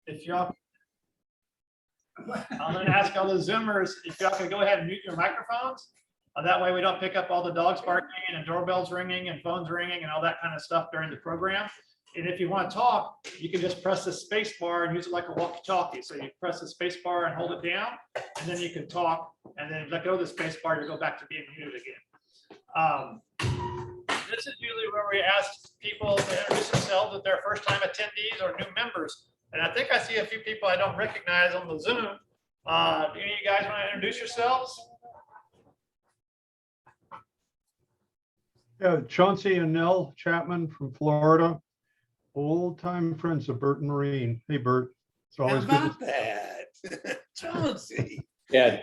if y'all, I'm gonna ask all the Zoomers, if y'all could go ahead and mute your microphones. That way we don't pick up all the dogs barking and doorbells ringing and phones ringing and all that kind of stuff during the program. And if you want to talk, you can just press the space bar and use it like a walkie-talkie. So you press the space bar and hold it down, and then you can talk, and then let go of the space bar, you go back to being muted again. This is usually where we ask people to introduce themselves if they're first-time attendees or new members. And I think I see a few people I don't recognize on the Zoom. Do any of you guys want to introduce yourselves? Yeah, Chauncey and Nell Chapman from Florida, old-time friends of Burt and Maurine. Hey, Burt. It's always good. How about that? Chauncey. Yeah,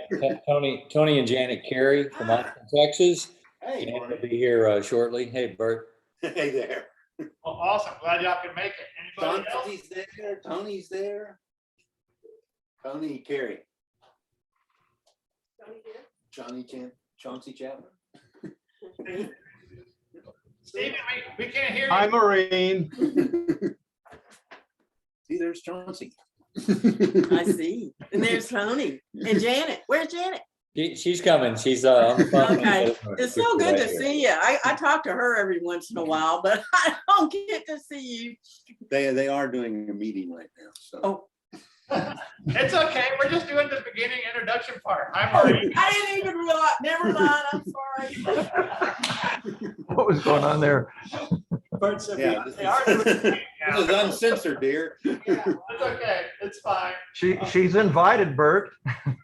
Tony and Janet Carey from Austin, Texas. Hey, Janet will be here shortly. Hey, Burt. hey there. Well, awesome. Glad y'all can make it. Anybody else? Chauncey's there. Tony's there. Tony Carey. Chauncey Chapman. Stephen, we can't hear Hi, you. Maureen. See, there's Chauncey. I see. And there's Tony and Janet. Where's Janet? She's coming. She's on the phone. Okay. It's so good to see you. I talk to her every once in a while, but I don't get to see you. They are doing a meeting right now. So. Oh, It's okay. We're just doing the beginning introduction part. I'm Maureen. I didn't even realize. Never mind. I'm sorry. What was going on there? Burt said Yeah, they are doing the beginning now. This is uncensored, dear. It's okay. It's fine. She's invited, Burt.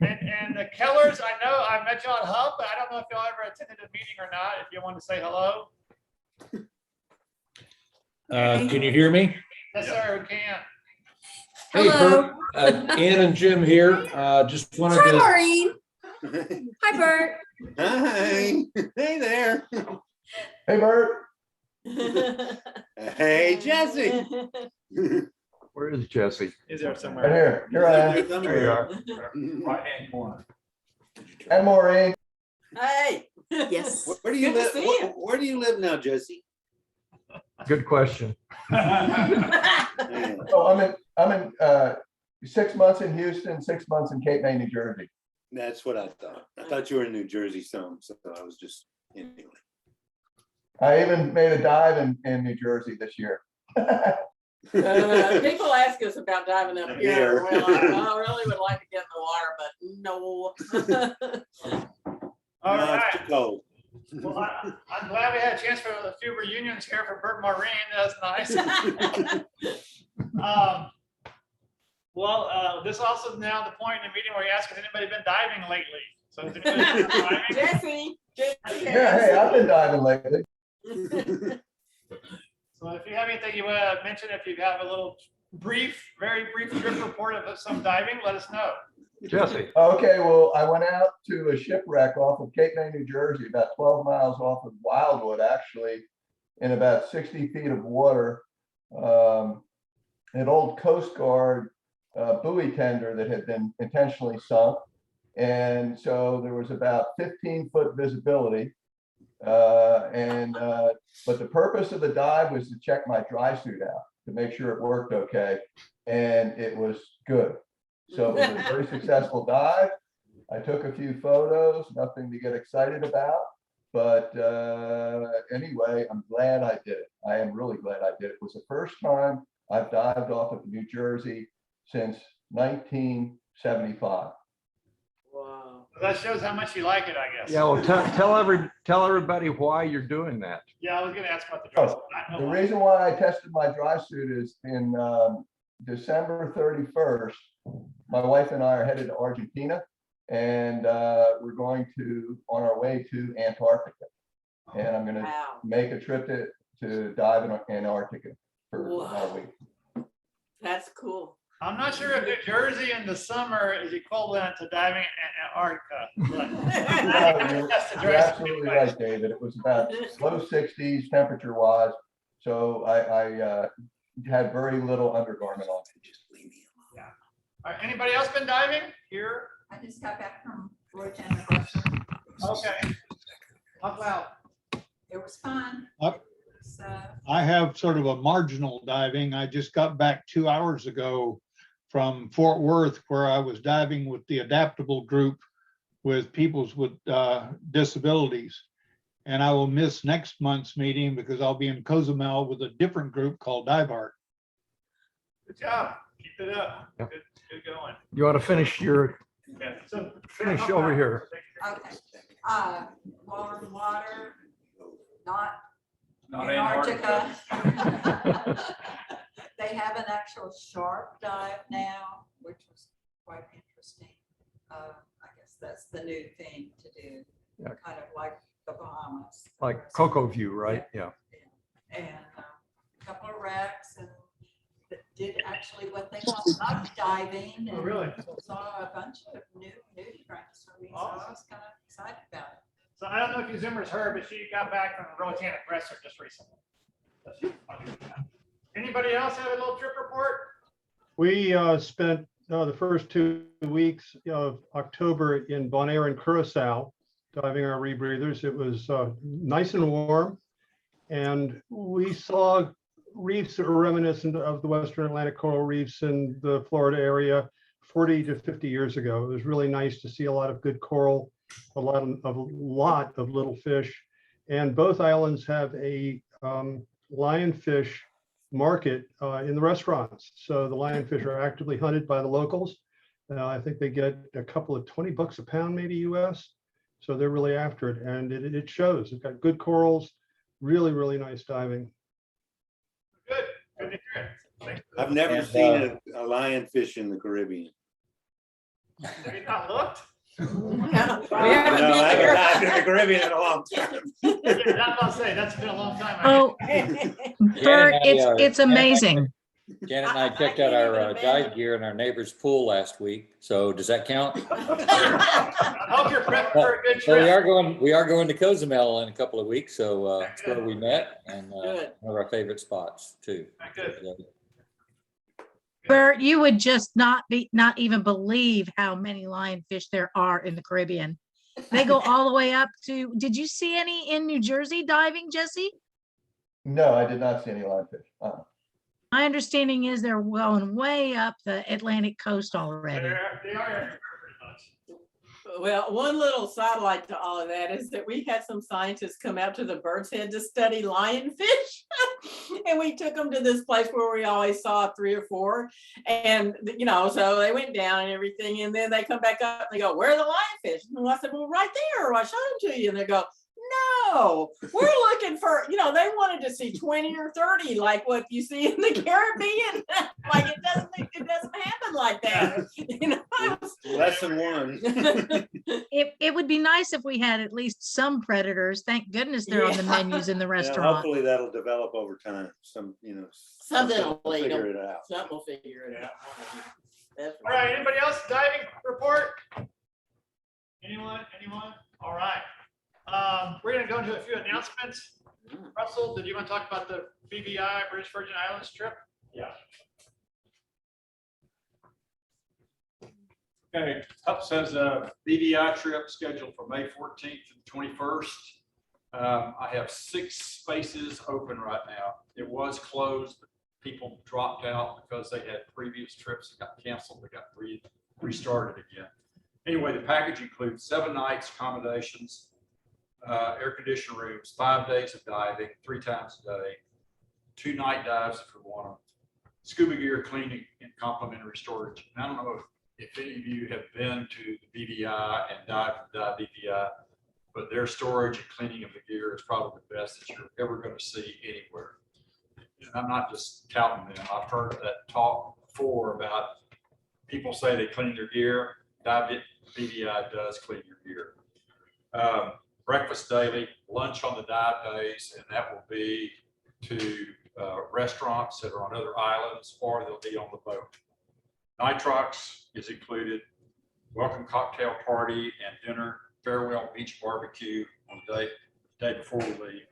And the Kellers, I know I met y'all at HUP, but I don't know if y'all ever attended a meeting or not. If you want to say hello. Can you hear me? Yes, sir, we can. Hey, Bert, Ann and Jim here. Just wanted Hi, to, Maureen. Hi, Bert. Hi. Hey there. Hey, Burt. Hey, Jesse. Where is Jesse? Is there somewhere? Here. Here I am. There you are. Right-hand corner. And Maureen. Hey. Yes. Where do you Good to live? see you. Where do you live now, Jesse? Good question. Man, Oh, I'm in 6 months in Houston, 6 months in Cape May, New Jersey. that's what I thought. I thought you were in New Jersey some, so I was just anyway. I even made a dive in New Jersey this year. People ask us about diving up here. Here. We're like, I really would like to get in the water, but no. All No, right. it's too cold. Well, I'm glad we had a chance for a few reunions here for Burt Maureen. That's nice. This also now the point in the meeting where you ask, has anybody been diving lately? So has anybody been diving? Jesse. Yeah, hey, I've been diving lately. So if you have anything you want to mention, if you have a little very brief trip report of some diving, let us know. Jesse. Okay, well, I went out to a shipwreck off of Cape May, New Jersey, about 12 miles off of Wildwood, actually, in about 60 feet of water. An old Coast Guard buoy tender that had been intentionally sunk. And so there was about 15-foot visibility. But the purpose of the dive was to check my dry suit out to make sure it worked okay. And it was good. So it was a very successful dive. I took a few photos, nothing to get excited about. But anyway, I'm glad I did it. I am really glad I did it. It was the first time I've dived off of New Jersey since 1975. Wow. That shows how much you like it, I guess. Yeah, well, tell everybody why you're doing that. Yeah, I was going to ask about the dress. I The know. reason why I tested my dry suit is in December 31st, my wife and I are headed to Argentina, and we're going on our way to Antarctica. And I'm going to Wow. make a trip to dive in Antarctica for about a week. That's cool. I'm not sure if New Jersey in the summer is equivalent to diving in Antarctica. But You're absolutely right, David. It was about low 60s temperature wise. So I had very little undergarment on. Just leave me alone. All right, anybody else been diving here? I just got back from Roy Chandler Glacier. Okay. Talk loud. It was fun. So I have sort of a marginal diving. I just got back 2 hours ago from Fort Worth, where I was diving with the adaptable group with peoples with disabilities. And I will miss next month's meeting because I'll be in Cozumel with a different group called Dive Art. Good job. Keep it up. Yep. Good going. You want to finish your, Yeah, so finish over here. Okay. Warm water, not Not Antarctica. They have an actual shark dive now, which was quite interesting. I guess that's the new thing to do, Yeah. kind of like the Bahamas. Like Cocoa View, right? Yeah. And a couple of wrecks and that did actually what they call duck diving. Oh, and really? Saw a bunch of new tracks for me, so I was kind of excited about it. So I don't know if you Zoomers heard, but she got back from the Roatan Aggressor just recently. Anybody else have a little trip report? We spent the first 2 weeks of October in Bonaire and Curacao, diving our rebreathers. It was nice and warm. And we saw reefs that were reminiscent of the Western Atlantic coral reefs in the Florida area 40 to 50 years ago. It was really nice to see a lot of good coral, a lot of little fish. And both islands have a lionfish market in the restaurants. So the lionfish are actively hunted by the locals. I think they get a couple of $20 a pound, maybe US. So they're really after it, and it shows. It's got good corals, really, really nice diving. Good. Good to hear it. Thanks. I've never And, seen a lionfish in the Caribbean. Have you not looked? Yeah. No, I haven't dived in the Caribbean in a long time. Yeah, that's what I'll say. That's been a long time. Oh, Bert, and I, it's amazing. Janet and I checked out our dive gear in our neighbor's pool last week. So does that count? I hope you're prepped for a good So trip. we are going to Cozumel in a couple of weeks. So it's where we met and Good. one of our favorite spots too. Good. Bert, you would just not even believe how many lionfish there are in the Caribbean. They go all the way up to, did you see any in New Jersey diving, Jesse? No, I did not see any lionfish. My understanding is they're going way up the Atlantic coast already. They are everywhere pretty much. Well, one little sidelight to all of that is that we had some scientists come out to the Birds Head to study lionfish. And we took them to this place where we always saw 3 or 4. And, so they went down and everything. And then they come back up and they go, where are the lionfish? And I said, well, right there. I showed them to you. And they go, no, we're looking for, they wanted to see 20 or 30, like what you see in the Caribbean. Like it doesn't happen like that. Lesson one. It would be nice if we had at least some predators. Thank goodness they're on the Yeah. menus in the Yeah, restaurant. hopefully that'll develop over time. Something will lead figure them. it out. Something will figure it out. Definitely. All right, anybody else diving report? Anyone? All right. We're gonna go into a few announcements. Russell, did you want to talk about the BVI, British Virgin Islands trip? Yeah. Okay, HUPS has a BVI trip scheduled for May 14th to the 21st. I have 6 spaces open right now. It was closed, but people dropped out because they had previous trips that got canceled. They got restarted again. Anyway, the package includes 7 nights accommodations, air conditioned rooms, 5 days of diving, 3 times a day, 2 night dives if you want them, scuba gear cleaning and complimentary storage. And I don't know if any of you have been to the BVI and dived from the BVI, but their storage and cleaning of the gear is probably the best that you're ever going to see anywhere. And I'm not just touting them. I've heard that talk before about people say they clean their gear. BVI does clean your gear. Breakfast daily, lunch on the dive days, and that will be to restaurants that are on other islands or they'll be on the boat. Nitrox is included, welcome cocktail party and dinner, farewell beach barbecue on the day before we leave,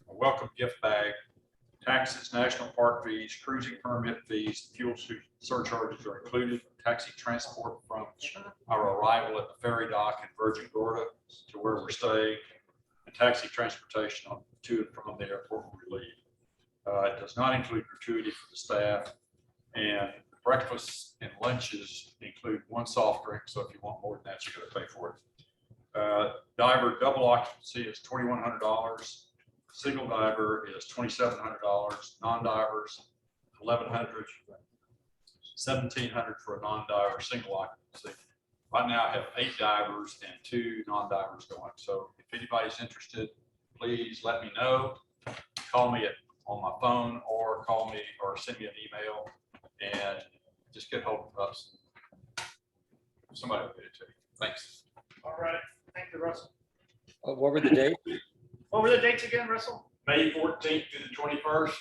a welcome gift bag, taxes, national park fees, cruising permit fees, fuel surcharges are included, taxi transport from our arrival at the ferry dock in Virgin Gorda to where we're staying, and taxi transportation to and from the airport when we leave. It does not include gratuity for the staff, and the breakfasts and lunches include one soft drink, so if you want more than that, you're gonna pay for it. Diver double occupancy is $2,100. Single diver is $2,700. Non-divers, $1,100. $1,700 for a non-diver single occupancy. Right now I have 8 divers and 2 non-divers going. So if anybody's interested, please let me know. Call me on my phone or call me or send me an email and just get hold of us. Somebody will get it to you. Thanks. All right, thank you, Russell. What were the dates? What were the dates again, Russell? May 14th to the 21st.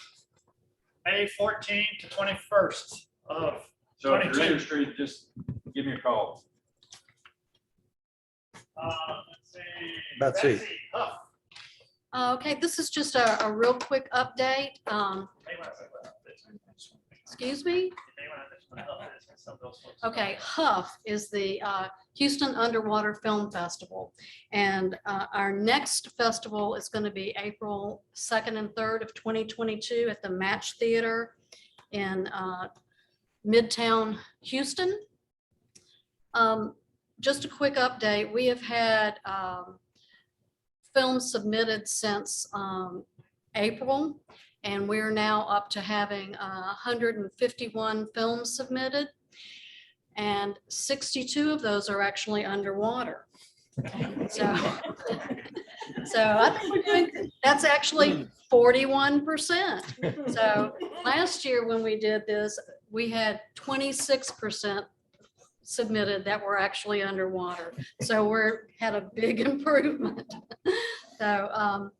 May 14th to 21st of So if you're 22. interested, just give me a call. Let's see. Betsy. Huff. Okay, this is just a real quick update. May wanna say what Huff is. Excuse me? You may wanna mention what Huff is, 'cause some of those folks- Okay, HUPS is the Houston Underwater Film Festival. And our next festival is going to be April 2nd and 3rd of 2022 at the Match Theater in Midtown Houston. Just a quick update, we have had films submitted since April, and we're now up to having 151 films submitted, and 62 of those are actually underwater. So I think we're doing, that's actually 41%. So last year when we did this, we had 26% submitted that were actually underwater. So had a big improvement. So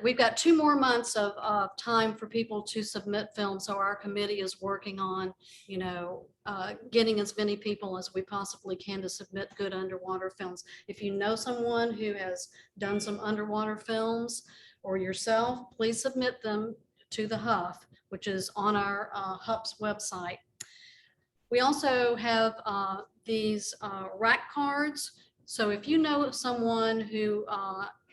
we've got 2 more months of time for people to submit films. So our committee is working on, getting as many people as we possibly can to submit good underwater films. If you know someone who has done some underwater films or yourself, please submit them to the HUF, which is on our HUPS website. We also have these rack cards. So if you know someone who,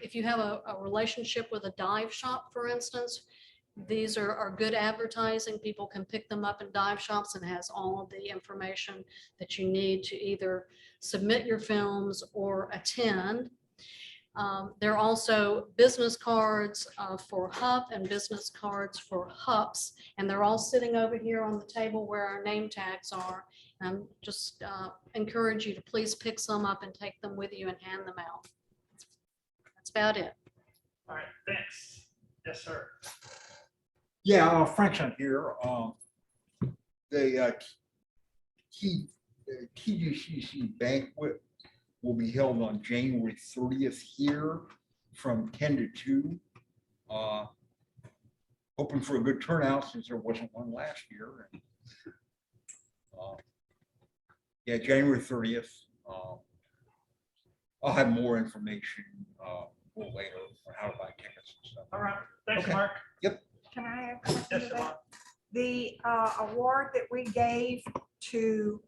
if you have a relationship with a dive shop, for instance, these are good advertising. People can pick them up in dive shops and it has all of the information that you need to either submit your films or attend. There are also business cards for HUP and business cards for HUPS, and they're all sitting over here on the table where our name tags are. And just encourage you to please pick some up and take them with you and hand them out. That's about it. All right, thanks. Yes, sir. Yeah, Frankson here. The TGCC banquet will be held on January 30th here from 10 to 2. Hoping for a good turnout since there wasn't one last year. Yeah, January 30th. I'll have more information a little later on how to buy tickets and stuff. All right, thanks, Okay. Mark. Yep. Can I add something Yes, to Siobhan. that? The award that we gave to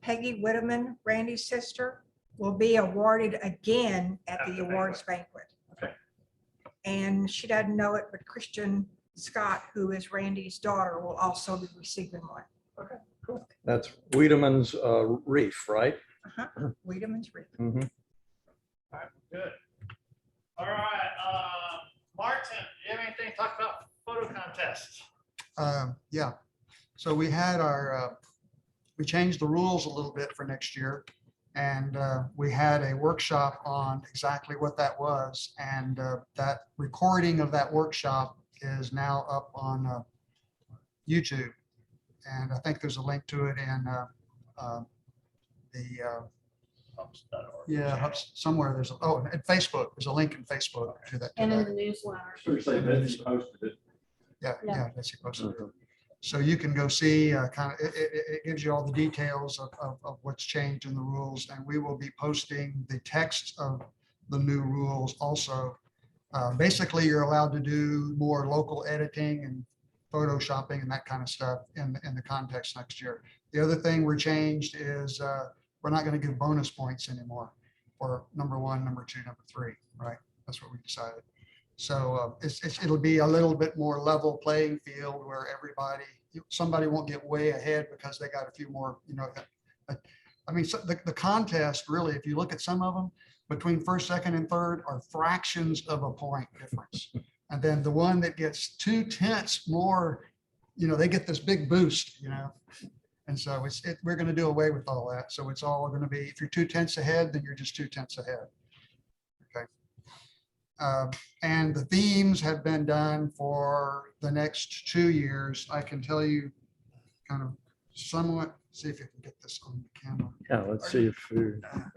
Peggy Whitteman, Randy's sister, will be awarded again at the awards banquet. Okay. And she doesn't know it, but Christian Scott, who is Randy's daughter, will also be receiving one. Okay, cool. That's Wiedeman's Reef, right? Wiedeman's Reef. Mhm. All right, good. All right, Martin, do you have anything to talk about photo contests? Yeah, so we had we changed the rules a little bit for next year. And we had a workshop on exactly what that was. And that recording of that workshop is now up on YouTube. And I think there's a link to it in HUPS somewhere. There's in Facebook. There's a link in Facebook to that. And in the newsletter. Yeah, Betsy posted it. So you can go see, it gives you all the details of what's changed in the rules, and we will be posting the text of the new rules also. Basically, you're allowed to do more local editing and photoshopping and that kind of stuff in the context next year. The other thing we're changed is we're not going to give bonus points anymore for number 1, number 2, number 3, right? That's what we decided. So it'll be a little bit more level playing field where everybody somebody won't get way ahead because they got a few more, I mean, so the contest really, if you look at some of them, between first, second, and third are fractions of a point difference. And then the one that gets 2/10 more, they get this big boost, And so we're going to do away with all that. So it's all going to be, if you're 2/10 ahead, then you're just 2/10 ahead. Okay. And the themes have been done for the next 2 years. I can tell you kind of somewhat, see if you can get this on the camera. Yeah, let's see if,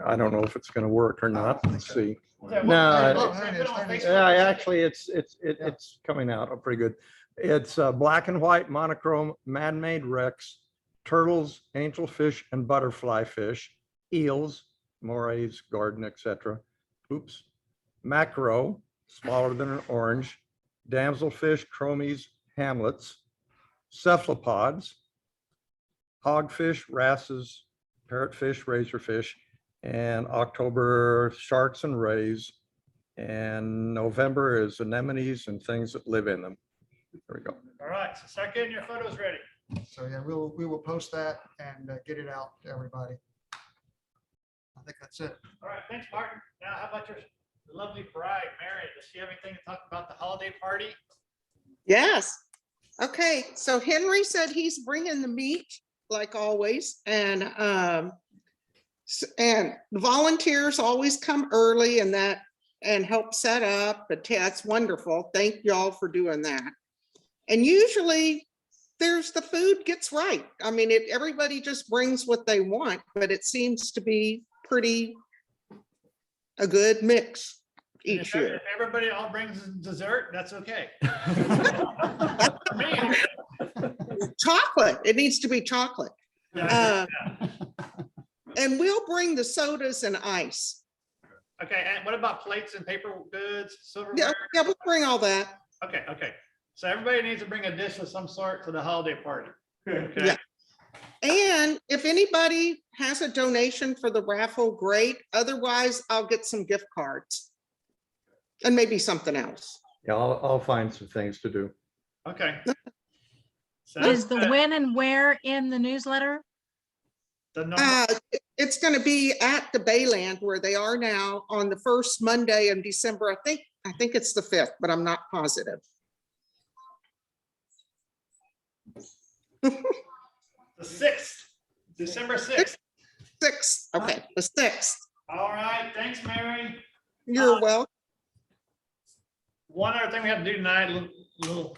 I don't know if it's gonna work or not. Let's see. Yeah, No, well, there it is, there it is. Yeah, actually, it's coming out pretty good. It's black and white monochrome man-made wrecks, turtles, angelfish and butterfly fish, eels, morays, garden, etc. Oops. Macro, smaller than an orange, damselfish, chromies, hamlets, cephalopods, hogfish, wrasses, parrotfish, razorfish, and October sharks and rays, and November is anemones and things that live in them. There we go. All right, so start getting your photos ready. So yeah, we will post that and get it out to everybody. I think that's it. All right, thanks, Martin. Now, how about your lovely bride, Mary? Does she have anything to talk about the holiday party? Yes. Okay, so Henry said he's bringing the meat like always, and volunteers always come early and help set up, but that's wonderful. Thank y'all for doing that. And usually the food gets right. I mean, everybody just brings what they want, but it seems to be a good mix each year. If everybody all brings dessert, that's okay. Chocolate, it needs to be chocolate. Yeah. And we'll bring the sodas and ice. Okay, and what about plates and paper goods, silverware? Yeah, we'll bring all that. Okay. So everybody needs to bring a dish of some sort to the holiday party. Okay. Yeah. And if anybody has a donation for the raffle, great. Otherwise, I'll get some gift cards and maybe something else. Yeah, I'll find some things to do. Okay. Is the when and where in the newsletter? It's going to be at the Bayland where they are now on the first Monday in December. I think it's the 5th, but I'm not positive. The 6th, December 6th. 6th, okay, the 6th. All right, thanks, Mary. You're welcome. One other thing we have to do tonight, a little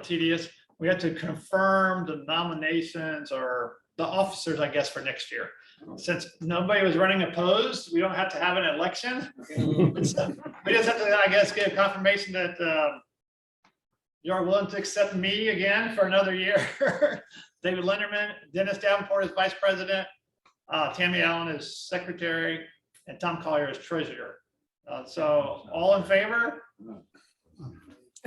tedious. We have to confirm the nominations or the officers, I guess, for next year. Since nobody was running opposed, we don't have to have an election. We just have to, I guess, get a confirmation that you're willing to accept me again for another year. David Lenderman, Dennis Davenport is vice president, Tammy Allen is secretary, and Tom Collier is treasurer. So all in favor?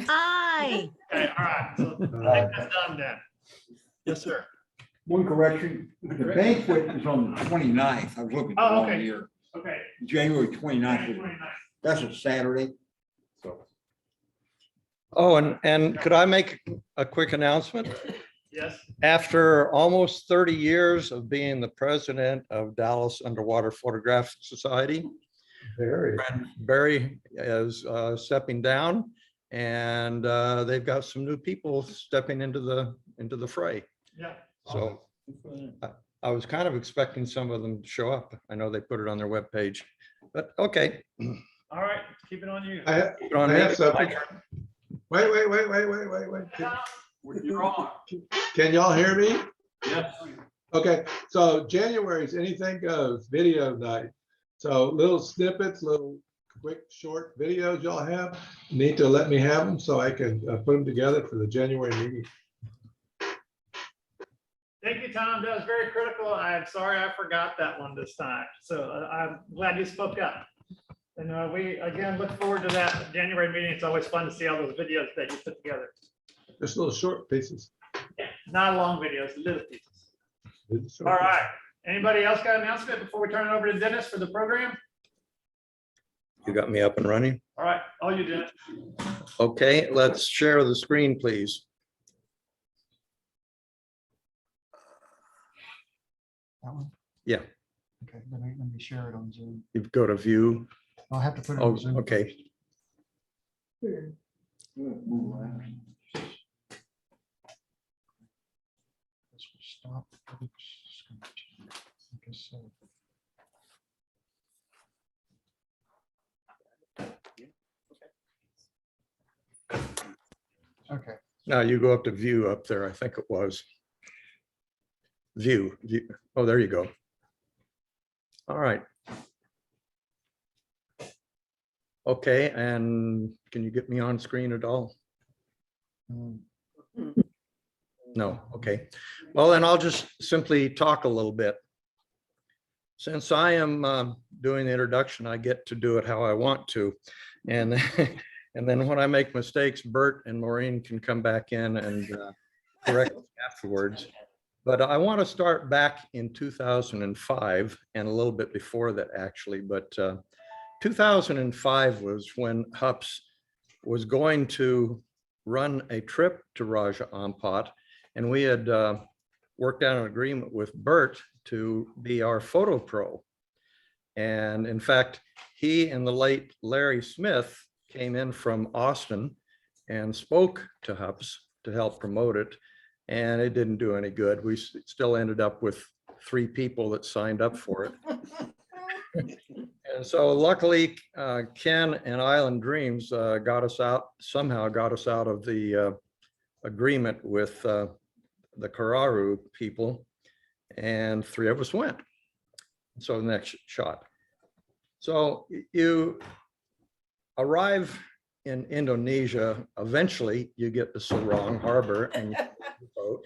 Aye. Okay, all right. So I think that's done then. Yes, sir. One correction, the banquet is on the 29th. I was looking for Oh, the okay. wrong year. Okay. January 29th. That's a Saturday. So Oh, and could I make a quick announcement? Yes. After almost 30 years of being the president of Dallas Underwater Photographic Society, Barry is stepping down, and they've got some new people stepping into the fray. Yeah. So I was kind of expecting some of them to show up. I know they put it on their webpage, but okay. All right, keep it on you. I have something. Wait. You're on. Can y'all hear me? Yes. Okay, so January is anything goes video night. So little snippets, little quick short videos y'all have, need to let me have them so I can put them together for the January meeting. Thank you, Tom. That was very critical. I'm sorry I forgot that one this time. So I'm glad you spoke up. And we, again, look forward to that January meeting. It's always fun to see all those videos that you put together. Just little short pieces. Yeah, not long videos, little pieces. All right. Anybody else got an announcement before we turn it over to Dennis for the program? You got me up and running? All right, all you did. Okay, let's share the screen, please. That one? Yeah, Okay, let me share it on Zoom. you go to view. I'll have to put it Oh, on Zoom. okay. This will stop. Oops, I guess so. Okay. Now you go up to view up there, I think it was. View. Oh, there you go. All right. Okay, and can you get me on screen at all? No, okay. Well, then I'll just simply talk a little bit. Since I am doing the introduction, I get to do it how I want to. And, and then when I make mistakes, Burt and Maurine can come back in and correct me afterwards. But I want to start back in 2005 and a little bit before that, actually. But 2005 was when HUPS was going to run a trip to Raja Ampat, and we had worked out an agreement with Burt to be our photo pro. And in fact, he and the late Larry Smith came in from Austin and spoke to HUPS to help promote it. And it didn't do any good. We still ended up with 3 people that signed up for it. And so luckily, Ken and Island Dreams somehow got us out of the agreement with the Kararu people, and 3 of us went. So the next shot. So you arrive in Indonesia, eventually you get to Sorong Harbor and you boat.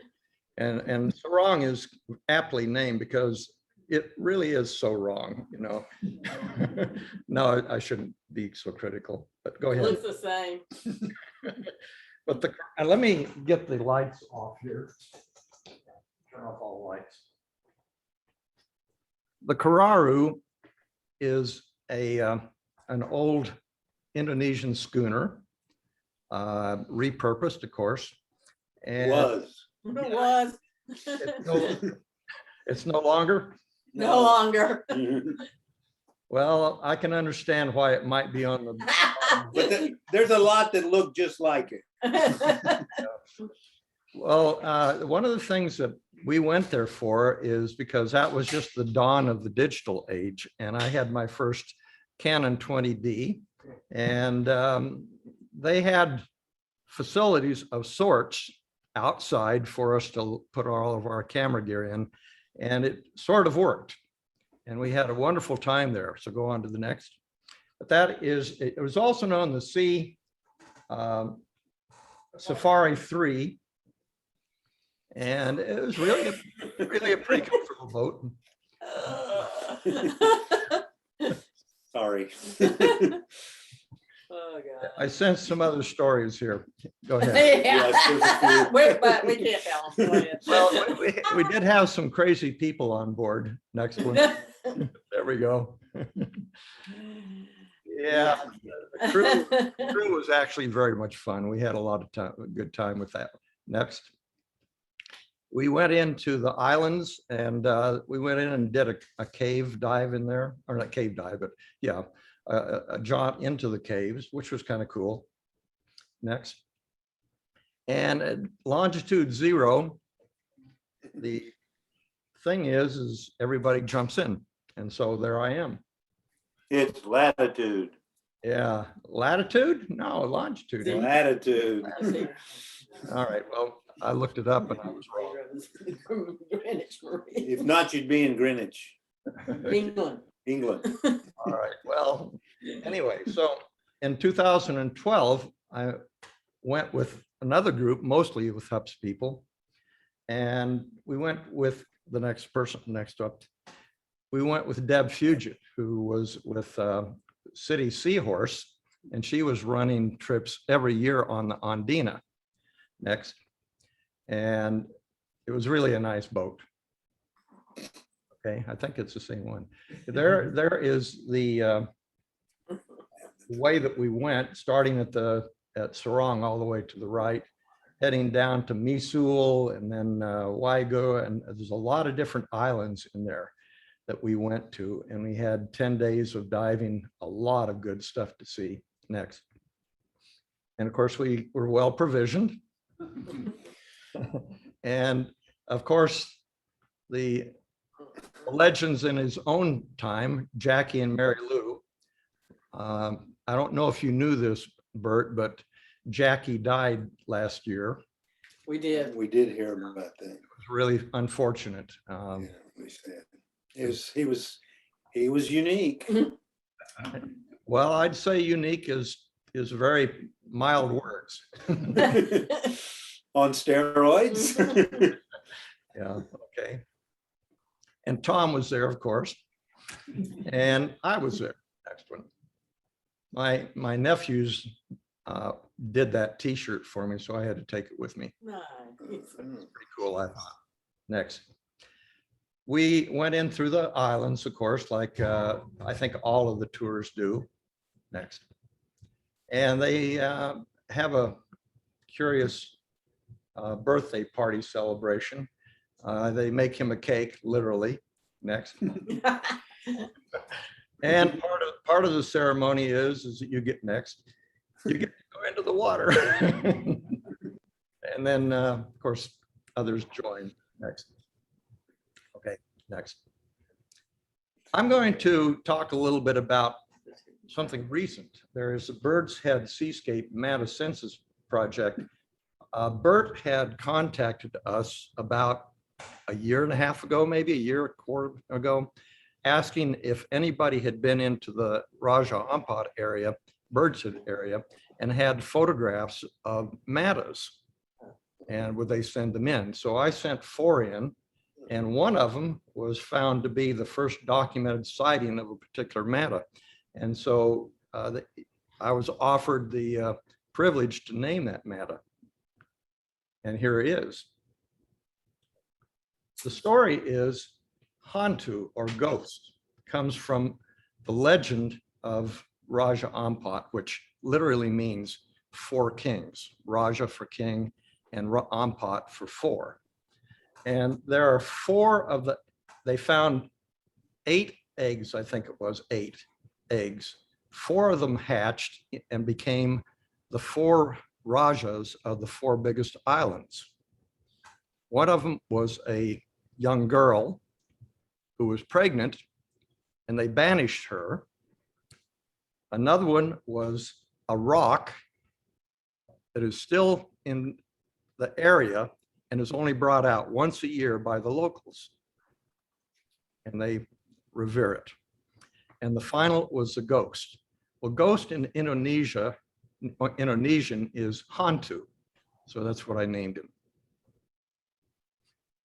And Sorong is aptly named because it really is so wrong, you know. No, I shouldn't be so critical, but go It ahead. looks the same. But and let me get the lights off here. Turn off all the lights. The Kararu is an old Indonesian schooner, repurposed, of course. And It was. it's no longer? No longer. Well, I can understand why it might be on the. But there's a lot that look just like it. Well, one of the things that we went there for is because that was just the dawn of the digital age. And I had my first Canon 20D, and they had facilities of sorts outside for us to put all of our camera gear in, and it sort of worked. And we had a wonderful time there. So go on to the next. But that is, it was also known the Sea Safari 3. And it was really a pretty comfortable boat. Sorry. Oh, God. I sense some other stories here. Go ahead. Yeah. But we can't tell them. Go ahead. Well, we did have some crazy people on board. Next one. There we go. Yeah, the crew was actually very much fun. We had a lot of time, a good time with that. Next. We went into the islands, and we went in and did a cave dive in there, or not cave dive, but yeah, a jaunt into the caves, which was kind of cool. Next. And at longitude 0, the thing is everybody jumps in. And so there I am. It's latitude. Yeah, latitude? No, longitude. Latitude. All right, well, I looked it up and I was wrong. If not, you'd be in Greenwich. England. England. All right, well, anyway, so in 2012, I went with another group, mostly with HUPS people. And we went with the next person next up. We went with Deb Fugit, who was with City Seahorse, and she was running trips every year on the Andina. Next. And it was really a nice boat. Okay, I think it's the same one. There is the way that we went, starting at Sorong all the way to the right. heading down to Misul and then Waigo, and there's a lot of different islands in there that we went to, and we had 10 days of diving, a lot of good stuff to see. Next. And of course, we were well provisioned. And of course, the legends in his own time, Jackie and Mary Lou. I don't know if you knew this, Burt, but Jackie died last year. We did. We did hear about that. It was really unfortunate. Yeah, we said. He was unique. Well, I'd say unique is very mild words. On steroids. Yeah, okay. And Tom was there, of course. And I was there. Next one. My nephews did that T-shirt for me, so I had to take it with me. Nice. It's pretty cool, I thought. Next. We went in through the islands, of course, like I think all of the tours do. Next. And they have a curious birthday party celebration. They make him a cake, literally. Next. And part of the ceremony is that you get next. You get to go into the water. And then, of course, others join. Next. Okay, next. I'm going to talk a little bit about something recent. There is a Birds Head Seascape Manta Census project. Burt had contacted us about a year and a half ago, maybe a year, a quarter ago, asking if anybody had been into the Raja Ampat area, Birds Head area, and had photographs of mantas, and would they send them in? So I sent 4 in, and one of them was found to be the first documented sighting of a particular manta. And so I was offered the privilege to name that manta. And here it is. The story is Hantu, or ghost, comes from the legend of Raja Ampat, which literally means 4 kings. Raja for king and Ampat for 4. And there are 4 of the, they found 8 eggs, I think it was 8 eggs. 4 of them hatched and became the 4 Rajas of the 4 biggest islands. One of them was a young girl who was pregnant, and they banished her. Another one was a rock that is still in the area and is only brought out once a year by the locals, and they revere it. And the final was the ghost. Well, ghost in Indonesia, Indonesian is Hantu, so that's what I named him.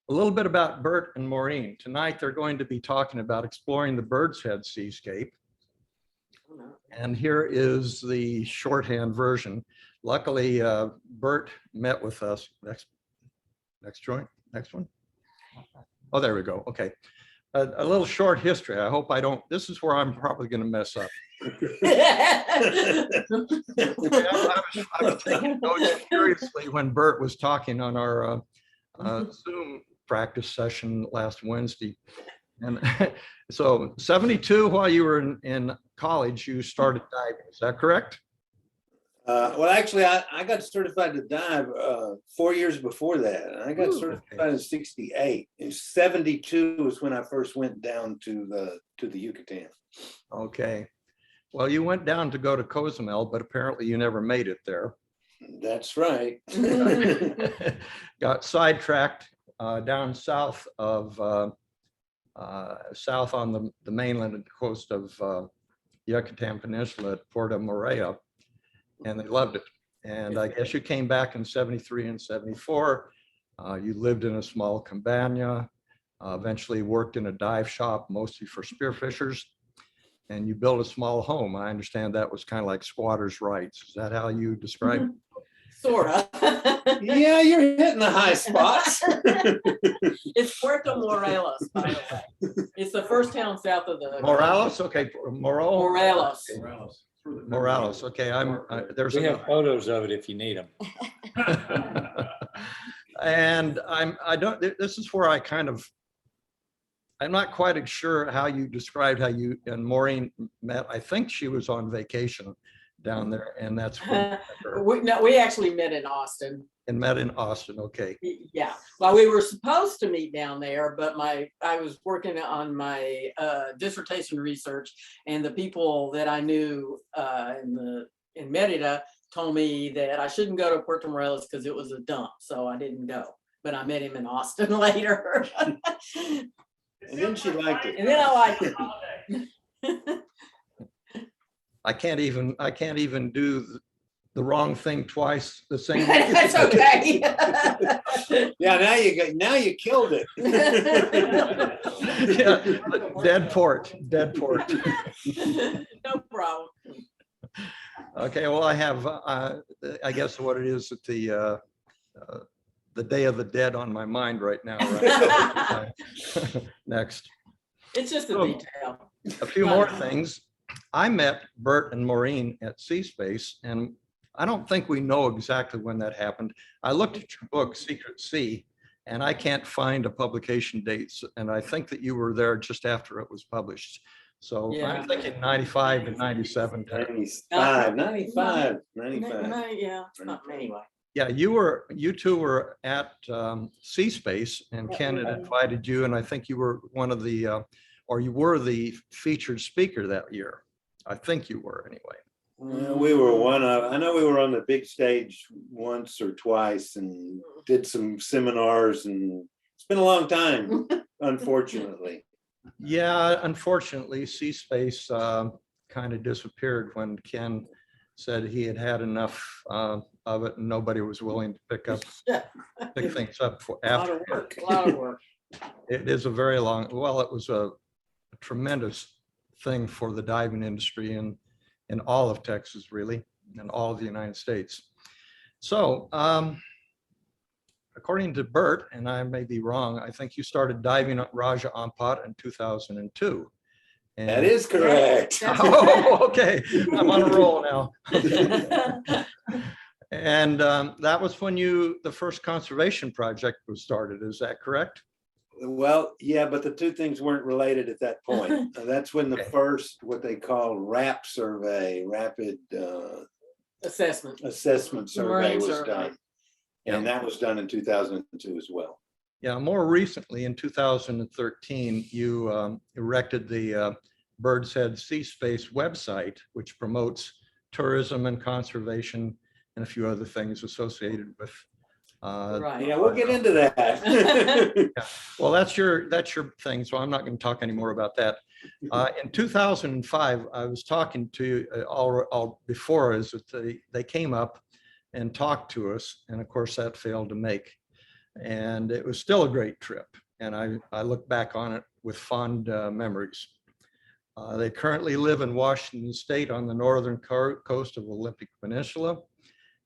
A little bit about Burt and Maurine. Tonight they're going to be talking about exploring the Birds Head Seascape. And here is the shorthand version. Luckily, Burt met with us. Next joint, next one. Oh, there we go. Okay. A little short history. I hope I don't, this is where I'm probably going to mess up. I was taking notes seriously when Burt was talking on our Zoom practice session last Wednesday. And so 72, while you were in college, you started diving. Is that correct? Well, actually, I got certified to dive 4 years before that. I got certified in 68. In 72 was when I first went down to the Yucatan. Okay. Well, you went down to go to Cozumel, but apparently you never made it there. That's right. Got sidetracked down south of south on the mainland coast of Yucatan Peninsula at Puerto Morella, and they loved it. And I guess you came back in 73 and 74. You lived in a small cabana, eventually worked in a dive shop, mostly for spearfishers, and you built a small home. I understand that was kind of like squatters' rights. Is that how you describe it? Sort of. Yeah, you're hitting the high spots. It's Puerto Morelos, by the way. It's the first town south of the. Morelos? Okay, Morelos. Morelos. Morales. Okay, there's We have enough. photos of it if you need them. And I don't, this is where I'm not quite sure how you described how you and Maureen met. I think she was on vacation down there, and that's when We actually met in Austin. and met in Austin. Okay. Yeah, well, we were supposed to meet down there, but I was working on my dissertation research, and the people that I knew in Merida told me that I shouldn't go to Puerto Morelos because it was a dump, so I didn't go. But I met him in Austin later. And then she liked it. And then I liked it. I can't even do the wrong thing twice the same. That's okay. Yeah, now you killed it. Yeah, dead port. No problem. Okay, well, I have, I guess what it is at the Day of the Dead on my mind right now. Right? Next. It's just a detail. A few more things. I met Burt and Maurine at Seaspace, and I don't think we know exactly when that happened. I looked at your book, Secret Sea, and I can't find a publication date. And I think that you were there just after it was published. So Yeah. I'm thinking 95 to 97. 95. Yeah, anyway. Yeah, you two were at Seaspace, and Ken had invited you, and I think you were one of the, or you were the featured speaker that year. I think you were anyway. We were I know we were on the big stage once or twice and did some seminars, and it's been a long time, unfortunately. Yeah, unfortunately, Seaspace kind of disappeared when Ken said he had had enough of it, and nobody was willing to pick things up for after. A lot of work. It is a very long, well, it was a tremendous thing for the diving industry in all of Texas, really, and all of the United States. So, according to Burt, and I may be wrong, I think you started diving at Raja Ampat in 2002. And That is correct. oh, okay, I'm on a roll now. And that was when the first conservation project was started. Is that correct? Well, yeah, but the two things weren't related at that point. That's when the first, what they call RAP survey, rapid assessment survey was survey. done. And that was done in 2002 as well. Yeah, more recently in 2013, you erected the Birds Head Seascape website, which promotes tourism and conservation and a few other things associated with. Right. Yeah, we'll get into that. Yeah. Well, that's your thing, so I'm not going to talk anymore about that. In 2005, I was talking to all before us that they came up and talked to us, and of course that failed to make. And it was still a great trip, and I look back on it with fond memories. They currently live in Washington State on the northern coast of Olympic Peninsula.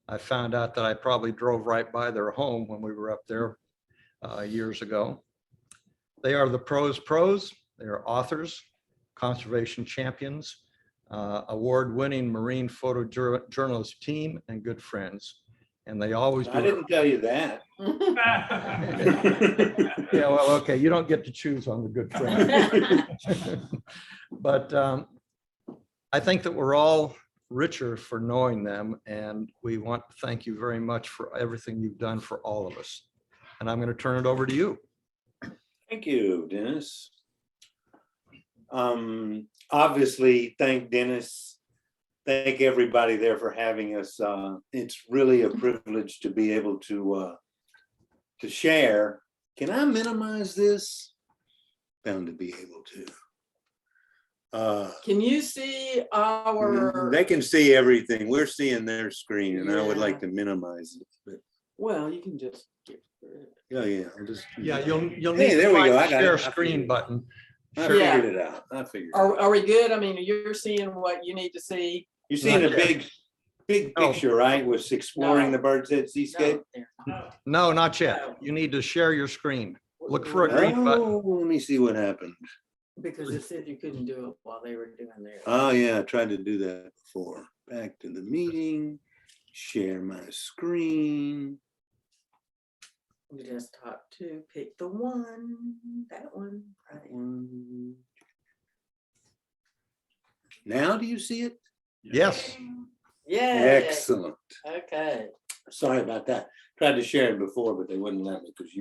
I found out that I probably drove right by their home when we were up there years ago. They are the pros. They are authors, conservation champions, award-winning marine photojournalist team, and good friends. And they always do. I didn't tell you that. Yeah, well, okay, you don't get to choose on the good friend. But I think that we're all richer for knowing them, and we want to thank you very much for everything you've done for all of us. And I'm going to turn it over to you. Thank you, Dennis. Obviously, thank Dennis. Thank everybody there for having us. It's really a privilege to be able to share. Can I minimize this? Bound to be able to. Can you see our? They can see everything. We're seeing their screen, and I would like to minimize it. But well, you can just get yeah. I'll just, you'll hey, need there to we find go. the I got share it. screen button. I figured it out. I figured it out. Are we good? I mean, you're seeing what you need to see. You're seeing a big picture, right? Was exploring the Birds Head Seascape? No, not yet. You need to share your screen. Look for a green button. Let me see what happened. Because it said you couldn't do it while they were doing theirs. Oh, yeah, I tried to do that before. Back to the meeting, share my screen. The desktop two, pick the one, that one, right? Now do you see it? Yes. Yeah. Excellent. Okay. Sorry about that. Tried to share it before, but they wouldn't let me because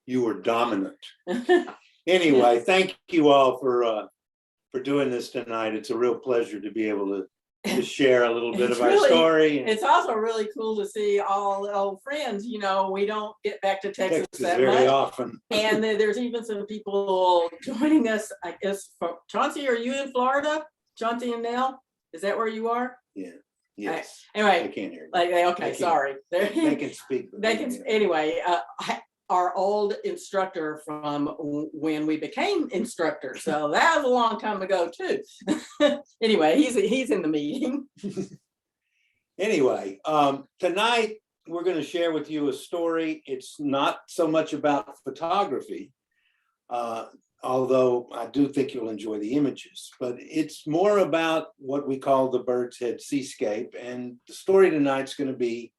you were dominant. Anyway, thank you all for doing this tonight. It's a real pleasure to be able to share a little bit It's of our really- story. It's also really cool to see all the old friends, you know, we don't get back to Texas that very much. often. And then there's even some people joining us, I guess, from Chauncey, are you in Florida? Chauncey and Nell, is that where you are? Yeah, yes. Anyway. I can't hear you. Like, They okay, can- sorry. They can speak. but They they can, can't. anyway, our old instructor from when we became instructors. So that was a long time ago too. Anyway, he's in the meeting. Anyway, tonight we're going to share with you a story. It's not so much about photography, although I do think you'll enjoy the images, but it's more about what we call the Birds Head Seascape. And the story tonight's going to be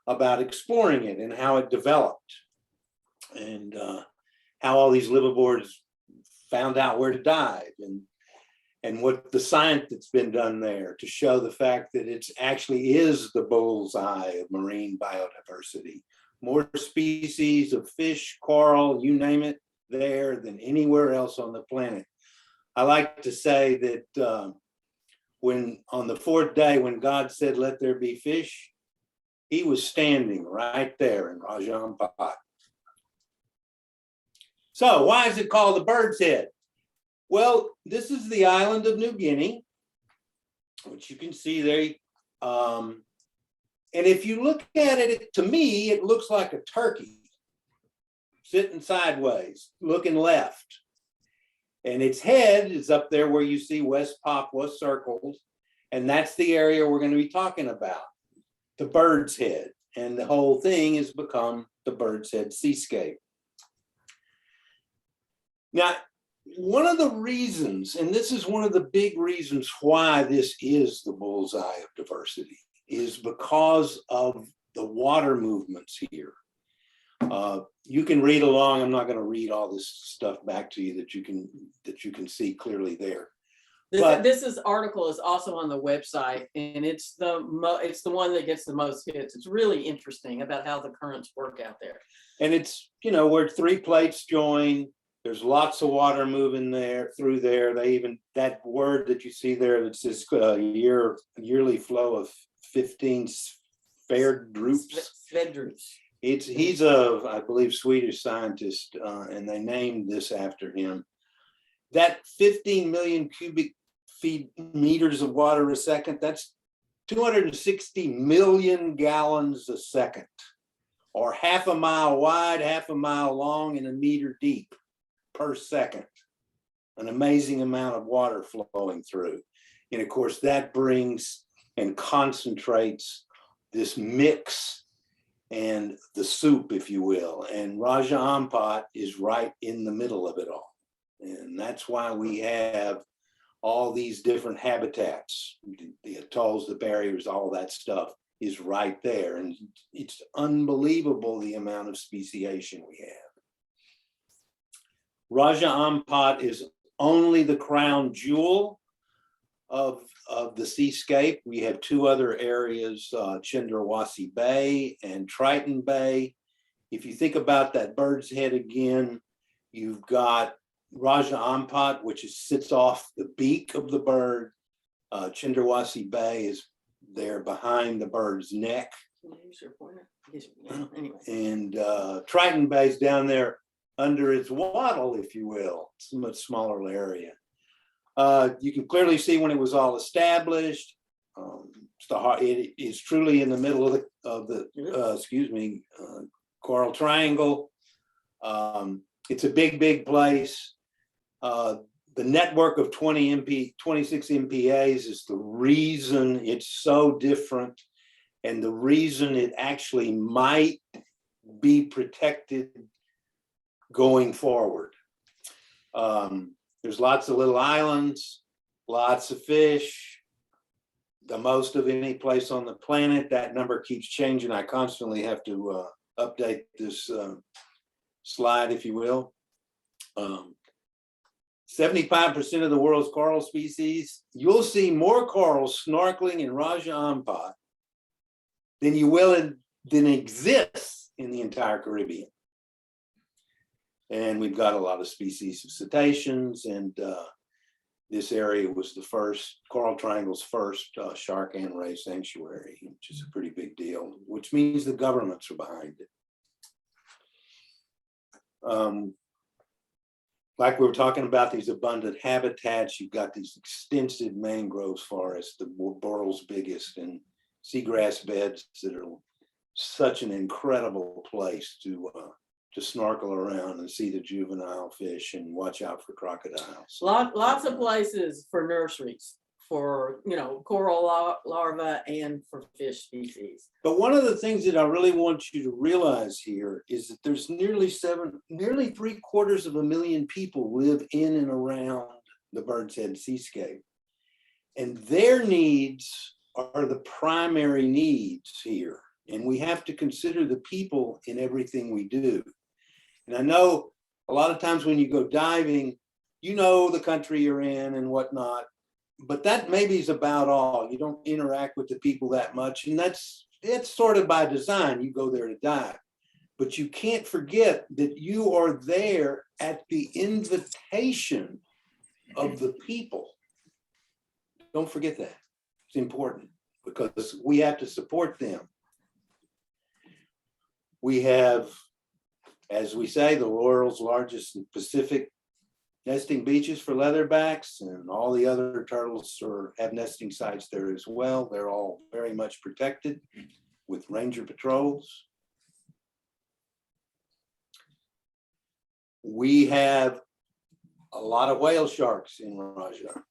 about exploring it and how it developed and how all these liveaboards found out where to dive and what the science that's been done there to show the fact that it actually is the bullseye of marine biodiversity. More species of fish, coral, you name it, there than anywhere else on the planet. I like to say that when on the fourth day, when God said, "Let there be fish," he was standing right there in Raja Ampat. So why is it called the Bird's Head? Well, this is the island of New Guinea, which you can see there. And if you look at it, to me, it looks like a turkey sitting sideways, looking left. And its head is up there where you see West Papua circled. And that's the area we're going to be talking about, the Bird's Head. And the whole thing has become the Birds Head Seascape. Now, one of the reasons, and this is one of the big reasons why this is the bullseye of diversity, is because of the water movements here. You can read along. I'm not going to read all this stuff back to you that you can see clearly there. This article is also on the website, and it's the one that gets the most hits. It's really interesting about how the currents work out there. And it's, where three plates join. There's lots of water moving through there. They even, that word that you see there that says yearly flow of 15 Sverdrups. He's a, I believe, Swedish scientist, and they named this after him. That 15 million cubic meters of water a second, that's 260 million gallons a second, or half a mile wide, half a mile long, and a meter deep per second. An amazing amount of water flowing through. And of course, that brings and concentrates this mix and the soup, if you will. And Raja Ampat is right in the middle of it all. And that's why we have all these different habitats, the atolls, the barriers, all that stuff is right there. And it's unbelievable the amount of speciation we have. Raja Ampat is only the crown jewel of the seascape. We have two other areas, Cendrawasih Bay and Triton Bay. If you think about that Bird's Head again, you've got Raja Ampat, which sits off the beak of the bird. Cendrawasih Bay is there behind the bird's neck. And Triton Bay is down there under its wattle, if you will. It's a much smaller area. You can clearly see when it was all established. It is truly in the middle of the Coral Triangle. It's a big place. The network of 26 MPAs is the reason it's so different, and the reason it actually might be protected going forward. There's lots of little islands, lots of fish, the most of any place on the planet. That number keeps changing. I constantly have to update this slide, if you will. 75% of the world's coral species. You'll see more corals snorkeling in Raja Ampat than you will than exists in the entire Caribbean. And we've got a lot of species of cetaceans, and this area was the first, Coral Triangle's first shark and ray sanctuary, which is a pretty big deal, which means the governments are behind it. Like we were talking about these abundant habitats, you've got these extensive mangrove forests, the world's biggest, and seagrass beds that are such an incredible place to snorkel around and see the juvenile fish and watch out for crocodiles. Lots of places for nurseries for, you know, coral larvae and for fish species. But one of the things that I really want you to realize here is that there's nearly 750,000 people live in and around the Birds Head Seascape. And their needs are the primary needs here. And we have to consider the people in everything we do. And I know a lot of times when you go diving, you know the country you're in and whatnot, but that maybe is about all. You don't interact with the people that much, and it's sort of by design. You go there to dive, but you can't forget that you are there at the invitation of the people. Don't forget that. It's important because we have to support them. We have, as we say, the world's largest Pacific nesting beaches for leatherbacks, and all the other turtles have nesting sites there as well. They're all very much protected with ranger patrols. We have a lot of whale sharks in Raja,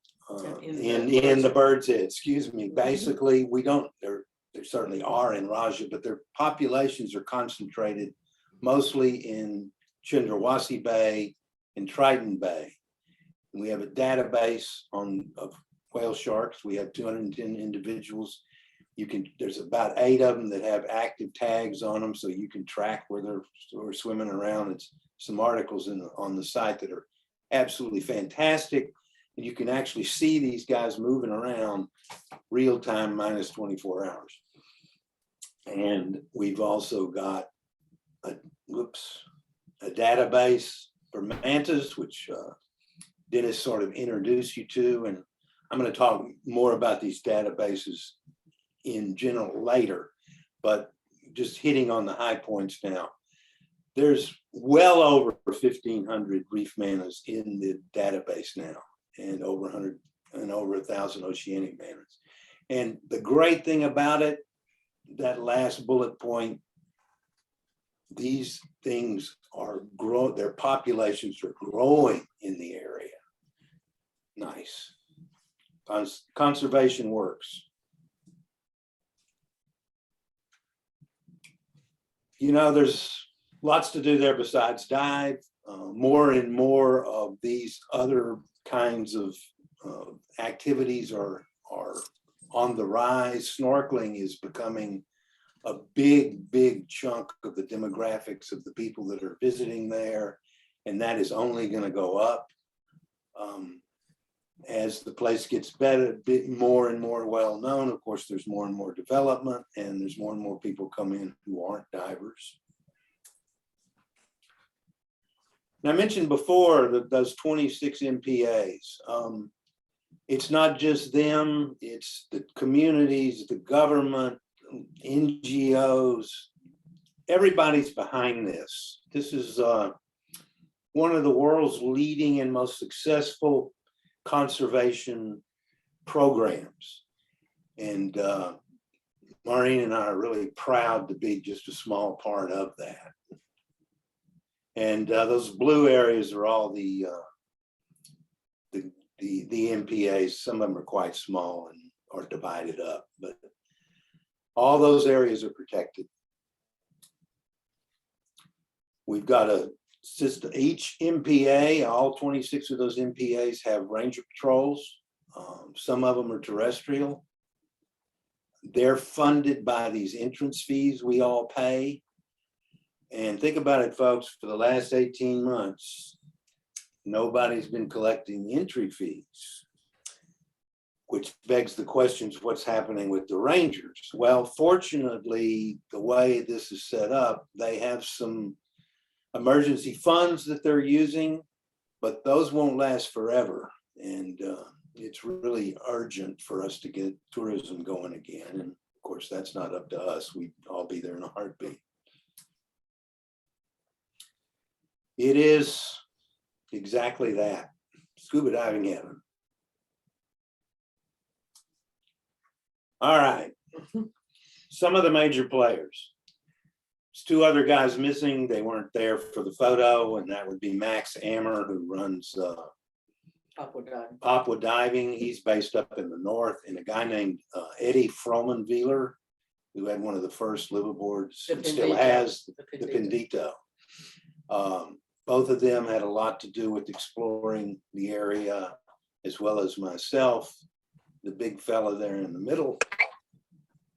in the Birds Head, excuse me. Basically, we don't, there certainly are in Raja, but their populations are concentrated mostly in Cendrawasih Bay and Triton Bay. And we have a database of whale sharks. We have 210 individuals. There's about 8 of them that have active tags on them, so you can track where they're swimming around. It's some articles on the site that are absolutely fantastic. And you can actually see these guys moving around real time minus 24 hours. And we've also got a database for mantas, which Dennis sort of introduced you to. And I'm going to talk more about these databases in general later, but just hitting on the high points now. There's well over 1,500 reef mantas in the database now, and over 1,000 oceanic mantas. And the great thing about it, that last bullet point, these things are growing, their populations are growing in the area. Nice. Conservation works. You know, there's lots to do there besides dive. More and more of these other kinds of activities are on the rise. Snorkeling is becoming a big chunk of the demographics of the people that are visiting there, and that is only going to go up as the place gets better, more and more well known. Of course, there's more and more development, and there's more and more people come in who aren't divers. And I mentioned before that those 26 MPAs. It's not just them, it's the communities, the government, NGOs, everybody's behind this. This is one of the world's leading and most successful conservation programs. And Maurine and I are really proud to be just a small part of that. And those blue areas are all the MPAs. Some of them are quite small and are divided up, but all those areas are protected. We've got a system, each MPA, all 26 of those MPAs have ranger patrols. Some of them are terrestrial. They're funded by these entrance fees we all pay. And think about it, folks, for the last 18 months, nobody's been collecting entry fees, which begs the questions, what's happening with the rangers? Well, fortunately, the way this is set up, they have some emergency funds that they're using, but those won't last forever. And it's really urgent for us to get tourism going again. And of course, that's not up to us. We'd all be there in a heartbeat. It is exactly that, scuba diving heaven. All right, some of the major players. There's two other guys missing. They weren't there for the photo, and that would be Max Ammer, who runs Papua Diving. He's based up in the north, and a guy named Eddie Fromenweiler, who had one of the first liveaboards, and still has the Pendito. Both of them had a lot to do with exploring the area, as well as myself, the big fella there in the middle,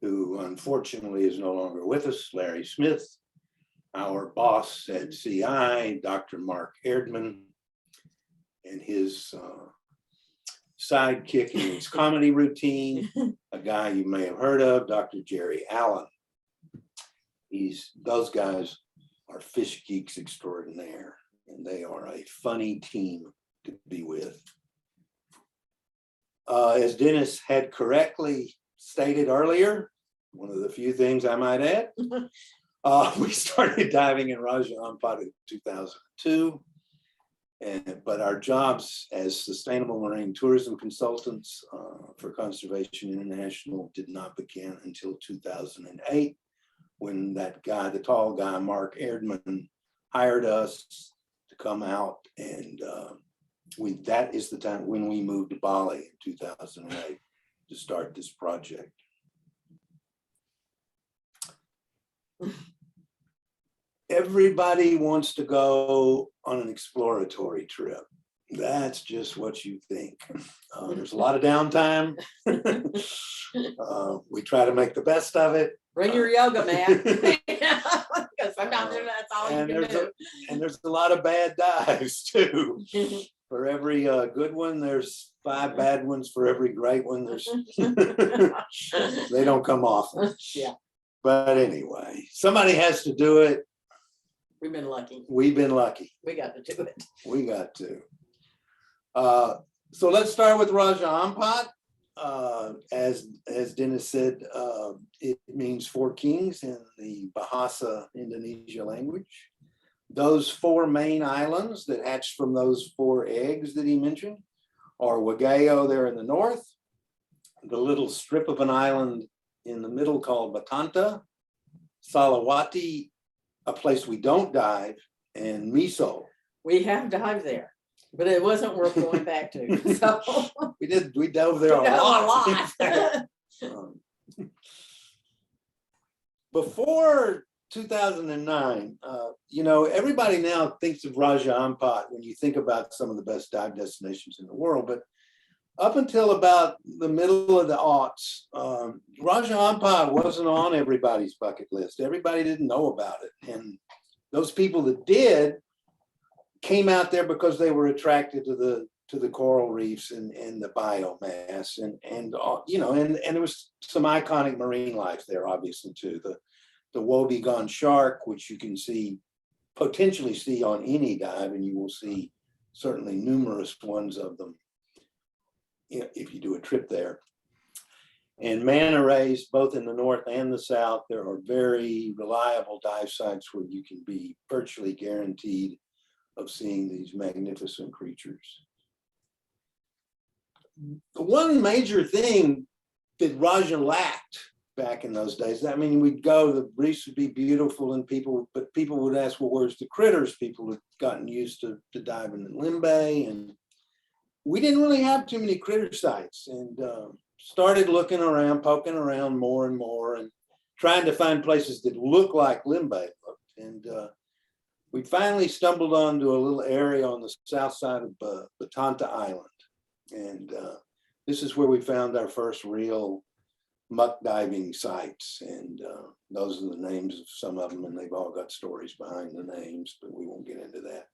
who unfortunately is no longer with us, Larry Smith, our boss at CI, Dr. Mark Erdman, and his sidekick in his comedy routine, a guy you may have heard of, Dr. Jerry Allen. Those guys are fish geeks extraordinaire, and they are a funny team to be with. As Dennis had correctly stated earlier, one of the few things I might add, we started diving in Raja Ampat in 2002, but our jobs as sustainable marine tourism consultants for Conservation International did not begin until 2008, when that guy, the tall guy, Mark Erdman, hired us to come out, and that is the time when we moved to Bali in 2008 to start this project. Everybody wants to go on an exploratory trip. That's just what you think. There's a lot of downtime. We try to make the best of it. Bring your yoga mat. Because sometimes that's all you can do. And there's a lot of bad dives too. For every good one, there's 5 bad ones. For every great one, there's they don't come often. Yeah. But anyway, somebody has to do it. We've been lucky. We've been lucky. We got to do it. We got to. So let's start with Raja Ampat. As Dennis said, it means 4 kings in the Bahasa Indonesia language. Those 4 main islands that hatched from those 4 eggs that he mentioned are Wagayo there in the north, the little strip of an island in the middle called Batanta, Salawati, a place we don't dive, and Miso. We have dived there, but it wasn't worth going back to. So we dove there a lot. Before 2009, everybody now thinks of Raja Ampat when you think about some of the best dive destinations in the world, but up until about the middle of the aughts, Raja Ampat wasn't on everybody's bucket list. Everybody didn't know about it. And those people that did came out there because they were attracted to the coral reefs and the biomass and there was some iconic marine life there, obviously, too. The woebegone shark, which you can potentially see on any dive, and you will see certainly numerous ones of them if you do a trip there. And manta rays, both in the north and the south, there are very reliable dive sites where you can be virtually guaranteed of seeing these magnificent creatures. The one major thing that Raja lacked back in those days, we'd go, the reefs would be beautiful, and people would ask, well, where's the critters? People had gotten used to diving in Limbe, and we didn't really have too many critter sites, and started looking around, poking around more and more, and trying to find places that look like Limbe looked. And we finally stumbled onto a little area on the south side of Batanta Island. And this is where we found our first real muck diving sites. And those are the names of some of them, and they've all got stories behind the names, but we won't get into that.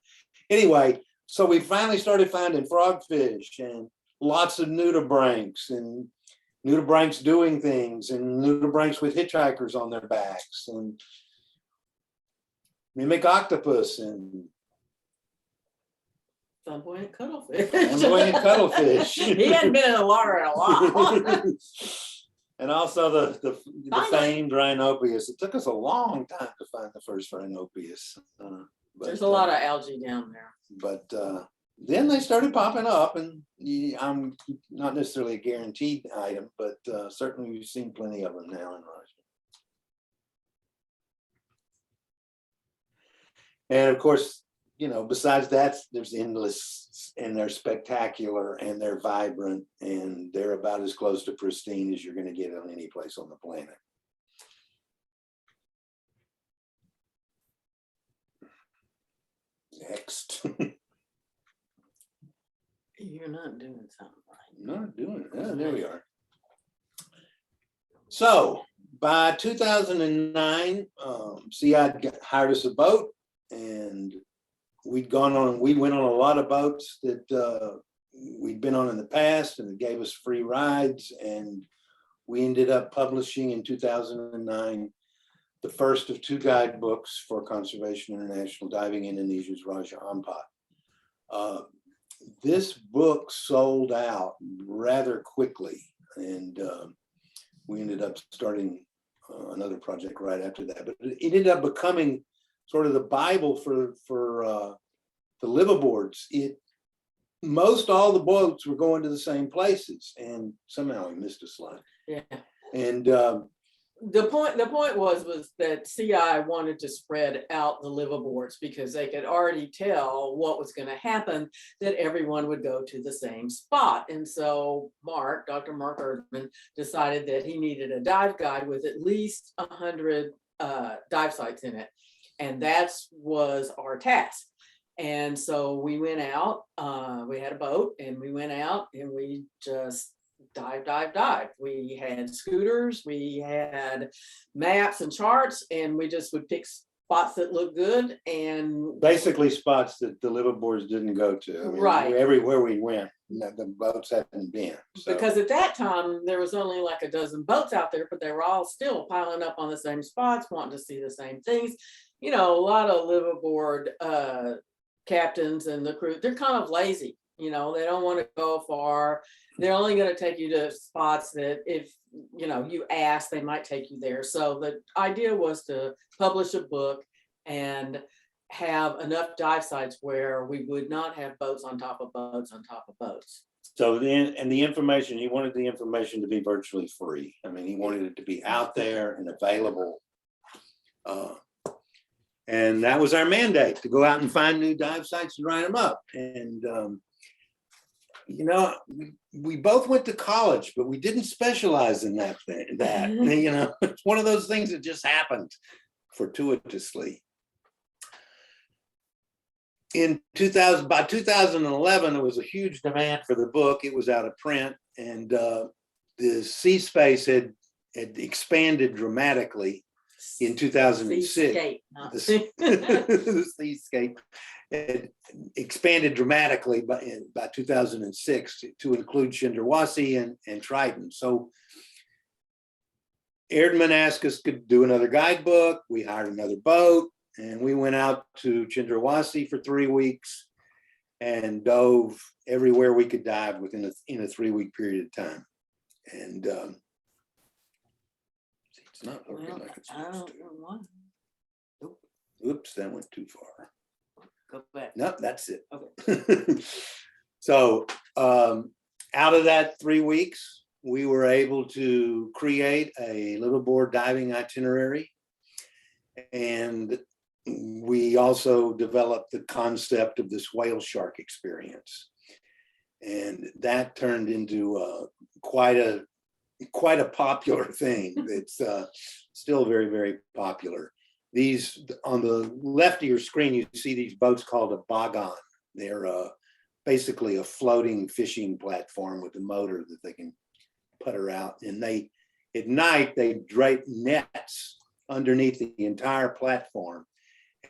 Anyway, so we finally started finding frogfish and lots of nudibranchs and nudibranchs doing things and nudibranchs with hitchhikers on their backs and mimic octopus and Flamboyant cuttlefish. flamboyant cuttlefish. He hadn't been in the water in a while. And also the famed rhinopeus. It took us a long time to find the first rhinopeus. There's a lot of algae down there. But then they started popping up, and I'm not necessarily a guaranteed item, but certainly we've seen plenty of them now in Rochester. And of course, you know, besides that, there's endless, and they're spectacular, and they're vibrant, and they're about as close to pristine as you're going to get on any place on the planet. Next. You're not doing something right. Not doing it. Oh, there we are. So by 2009, CI hired us a boat, and we went on a lot of boats that we'd been on in the past, and it gave us free rides. And we ended up publishing in 2009 the first of 2 guidebooks for Conservation International Diving Indonesia's Raja Ampat. This book sold out rather quickly, and we ended up starting another project right after that. But it ended up becoming sort of the Bible for the liveaboards. Most all the boats were going to the same places, and somehow we missed a slide. Yeah. And the point was that CI wanted to spread out the liveaboards because they could already tell what was going to happen, that everyone would go to the same spot. And so Dr. Mark Erdman decided that he needed a dive guide with at least 100 dive sites in it. And that was our task. And so we went out, we had a boat, and we went out and we just dive. We had scooters, we had maps and charts, and we just would pick spots that looked good, and basically spots that the liveaboards didn't go to. I mean, right. Everywhere we went, the boats hadn't been. So. Because at that time, there was only like a dozen boats out there, but they were all still piling up on the same spots, wanting to see the same things. You know, a lot of liveaboard captains and the crew, they're kind of lazy. You know, they don't want to go far. They're only going to take you to spots that if, you know, you ask, they might take you there. So the idea was to publish a book and have enough dive sites where we would not have boats on top of boats on top of boats. So then, and the information, he wanted the information to be virtually free. I mean, he wanted it to be out there and available. And that was our mandate, to go out and find new dive sites and write them up. And, you know, we both went to college, but we didn't specialize in that thing. You know, it's one of those things that just happened fortuitously. By 2011, there was a huge demand for the book. It was out of print, and the sea space had expanded dramatically in 2006. Seascape, The seascape had expanded dramatically by 2006 to include Cendrawasih and Triton. So Erdman asked us to do another guidebook. We hired another boat, and we went out to Cendrawasih for 3 weeks and dove everywhere we could dive within a 3-week period of time. And it's not looking like it's supposed to. Nope. Oops, that went too far. Go back. Nope, that's it. Okay. So out of that 3 weeks, we were able to create a liveaboard diving itinerary. And we also developed the concept of this whale shark experience. And that turned into quite a popular thing. It's still very, very popular. these, on the left of your screen, you see these boats called a bagan. They're basically a floating fishing platform with a motor that they can putter out. And they, at night, they drape nets underneath the entire platform.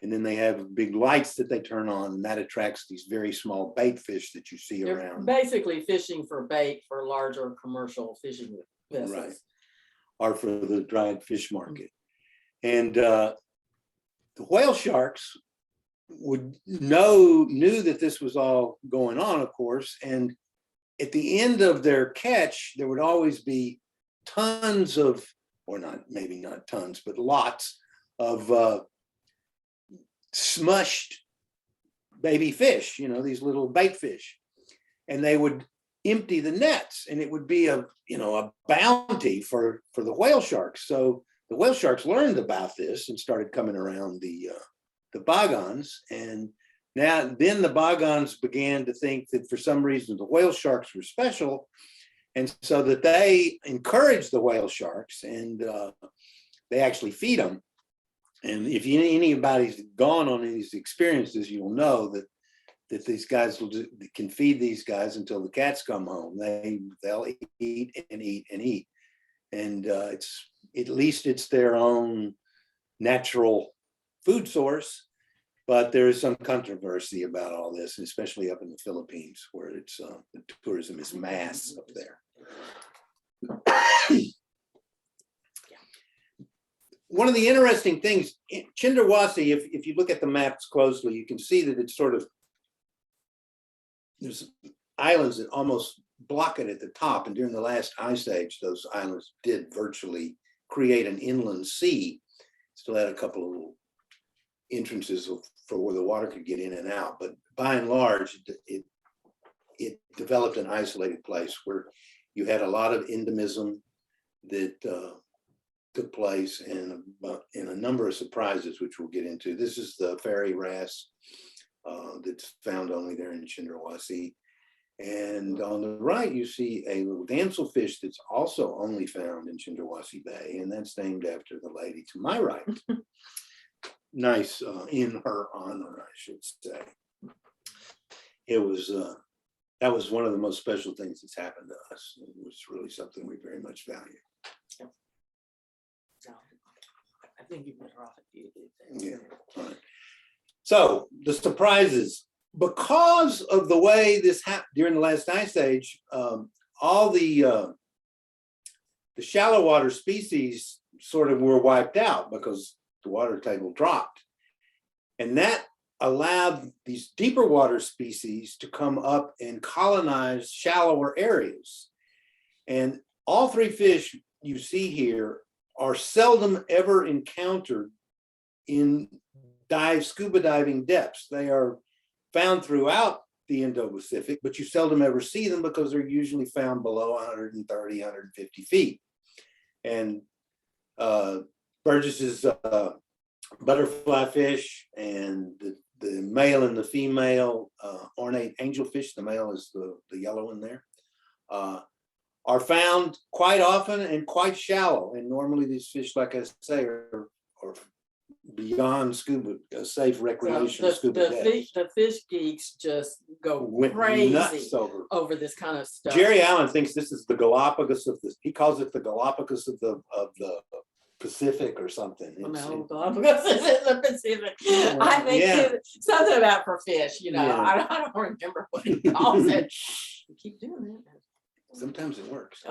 And then they have big lights that they turn on, and that attracts these very small bait fish that you see They're around. basically fishing for bait for larger commercial fishing vessels. Right. Or for the dried fish market. And the whale sharks knew that this was all going on, of course. And at the end of their catch, there would always be tons of, or not, maybe not tons, but lots of smushed baby fish, you know, these little bait fish. And they would empty the nets, and it would be a bounty for the whale sharks. So the whale sharks learned about this and started coming around the bagans. And then the bagans began to think that for some reason the whale sharks were special. And so that they encouraged the whale sharks, and they actually feed them. And if anybody's gone on these experiences, you'll know that these guys can feed these guys until the cats come home. They'll eat and eat and eat. And it's, at least it's their own natural food source. But there is some controversy about all this, especially up in the Philippines, where it's the tourism is mass up there. One of the interesting things, Cendrawasih, if you look at the maps closely, you can see that it's sort of, there's islands that almost block it at the top. And during the last ice age, those islands did virtually create an inland sea. Still had a couple of little entrances for where the water could get in and out. But by and large, it developed an isolated place where you had a lot of endemism that took place, and a number of surprises, which we'll get into. This is the fairy wrasse that's found only there in Cendrawasih. And on the right, you see a little damselfish that's also only found in Cendrawasih Bay, and that's named after the lady to my right. Nice, in her honor, I should say. It was, that was one of the most special things that's happened to us. It was really something we very much value. I think you better off if you did that. Yeah. Right. So the surprises, because of the way this happened during the last ice age, all the shallow water species sort of were wiped out because the water table dropped. And that allowed these deeper water species to come up and colonize shallower areas. And all three fish you see here are seldom ever encountered in scuba diving depths. They are found throughout the Indo-Pacific, but you seldom ever see them because they're usually found below 130, 150 feet. And Burgess's butterfly fish and the male and the female ornate angelfish, the male is the yellow one there, are found quite often and quite shallow. And normally these fish, like I say, are beyond scuba, safe recreation. The fish geeks just go crazy nuts over this kind of stuff. Jerry Allen thinks this is the Galapagos of the, he calls it the Galapagos of the Pacific or something. No, Galapagos is in the Pacific. I think something about for fish, you know. Yeah. I don't remember what he calls it. You keep doing that. Sometimes it works.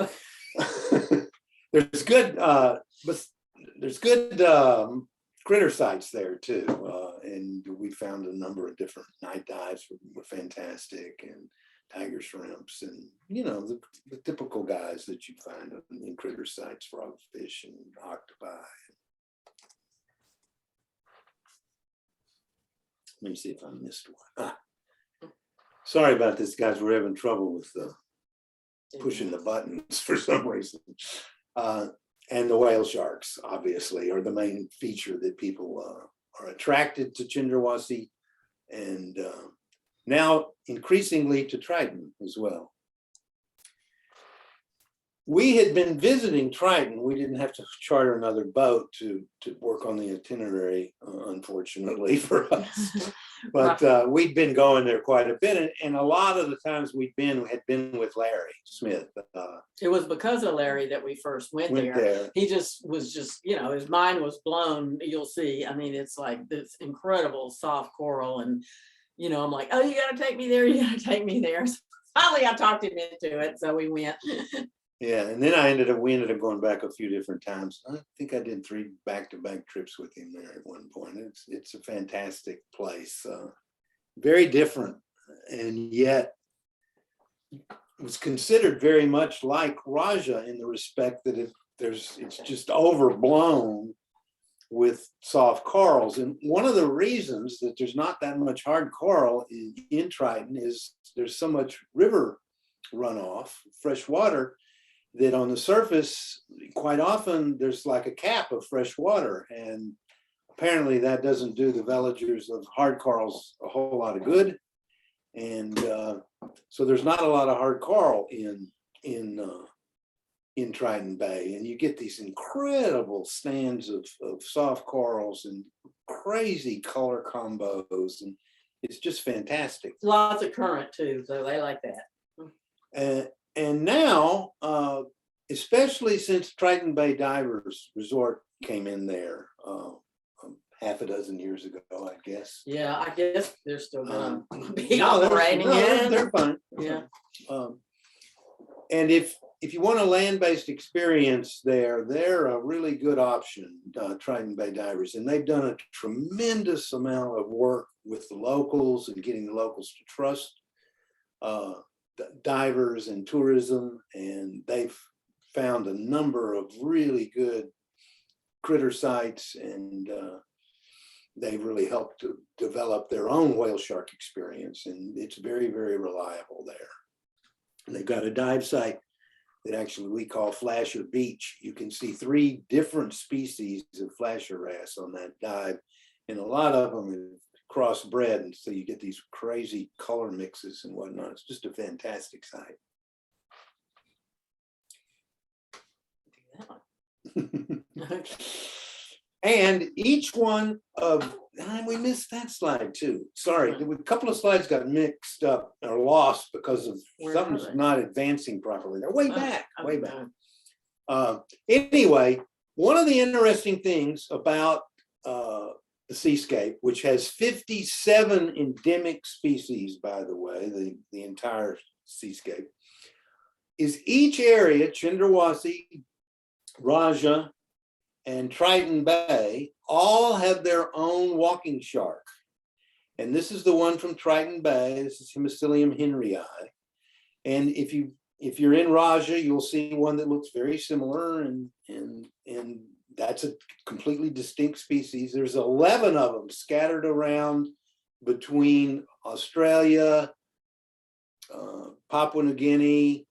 There's good, but there's good critter sites there too, and we found a number of different night dives were fantastic, and tiger shrimps, and you know the typical guys that you find in critter sites, frogfish and octopi. Let me see if I missed one. Sorry about this, guys. We're having trouble with pushing the buttons for some reason. And the whale sharks, obviously, are the main feature that people are attracted to Cendrawasih, and now increasingly to Triton as well. we had been visiting Triton. We didn't have to charter another boat to work on the itinerary, unfortunately for us. But we'd been going there quite a bit. And a lot of the times had been with Larry Smith. It was because of Larry that we first went there. He was his mind was blown. You'll see. I mean, it's like this incredible soft coral. And, I'm like, oh, you got to take me there. You got to take me there. So finally, I talked him into it. So we went. Yeah, and then we ended up going back a few different times. I think I did 3 back-to-back trips with him there at one point. It's a fantastic place, very different, and yet it was considered very much like Raja in the respect that it's just overblown with soft corals. And one of the reasons that there's not that much hard coral in Triton is there's so much river runoff, fresh water, that on the surface, quite often there's like a cap of fresh water. And apparently that doesn't do the veligers of hard corals a whole lot of good. And so there's not a lot of hard coral in Triton Bay. And you get these incredible stands of soft corals and crazy color combos. And it's just fantastic. Lots of current too, so they like that. And now, especially since Triton Bay Divers Resort came in there half a dozen years ago, I guess. Yeah, I guess they're still going to be operating. They're fine. Yeah. And if you want a land-based experience there, they're a really good option, Triton Bay Divers. And they've done a tremendous amount of work with the locals and getting the locals to trust divers and tourism, and they've found a number of really good critter sites, and they've really helped to develop their own whale shark experience, and it's very, very reliable there. And they've got a dive site that actually we call Flasher Beach. You can see 3 different species of flasher wrasse on that dive, and a lot of them have crossbred, and so you get these crazy color mixes and whatnot. It's just a fantastic site. And each one of, we missed that slide too. Sorry, a couple of slides got mixed up or lost because of something's not advancing properly. They're way back, way back. Anyway, one of the interesting things about the seascape, which has 57 endemic species, by the way, the entire seascape, is each area, Cendrawasih, Raja, and Triton Bay, all have their own walking shark. And this is the one from Triton Bay. This is Hemicillium henryi. And if you're in Raja, you'll see one that looks very similar, and that's a completely distinct species. There's 11 of them scattered around between Australia, Papua New Guinea,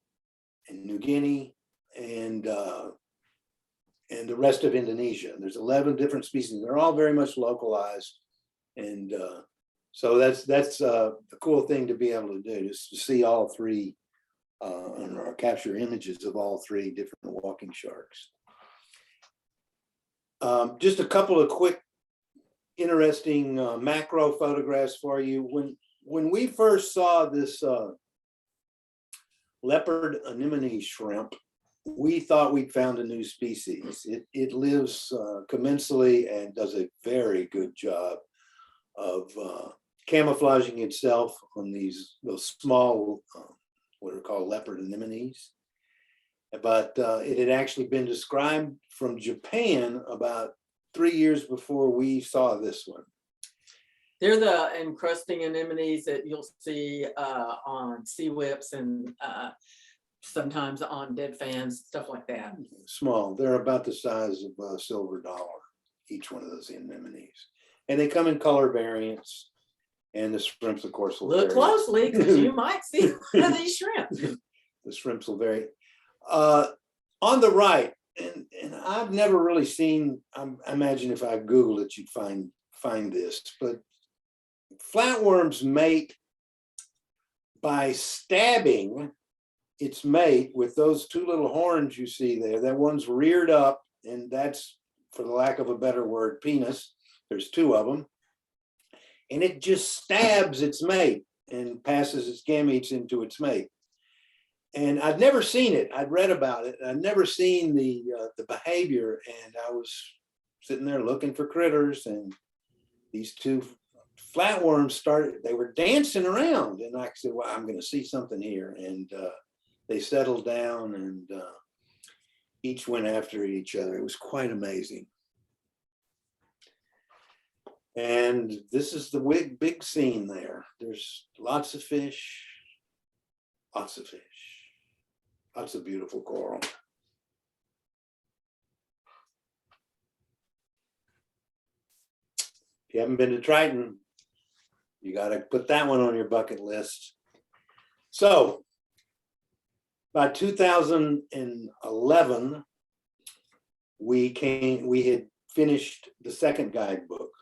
and New Guinea, and the rest of Indonesia. There's 11 different species. They're all very much localized, and so that's a cool thing to be able to do, is to see all 3 or capture images of all 3 different walking sharks. Just a couple of quick, interesting macro photographs for you. When we first saw this leopard anemone shrimp, we thought we'd found a new species. It lives commensally and does a very good job of camouflaging itself on those small, what are called leopard anemones. But it had actually been described from Japan about 3 years before we saw this one. They're the encrusting anemones that you'll see on sea whips and sometimes on dead fans, stuff like that. Small. They're about the size of a silver dollar, each one of those anemones. And they come in color variants. And the shrimps, of course, will look vary. closely, because you might see one of these shrimp. The shrimps will vary. On the right, and I've never really seen, I imagine if I Googled it, you'd find this, but flatworms mate by stabbing its mate with those two little horns you see there. That one's reared up, and that's, for the lack of a better word, penis. There's two of them. And it just stabs its mate and passes its gametes into its mate. And I'd never seen it. I'd read about it. I'd never seen the behavior. And I was sitting there looking for critters, and these two flatworms started, they were dancing around. And I said, well, I'm going to see something here. And they settled down, and each went after each other. It was quite amazing. And this is the big scene there. There's lots of fish, lots of beautiful coral. If you haven't been to Triton, you got to put that one on your bucket list. So by 2011, we had finished the second guidebook.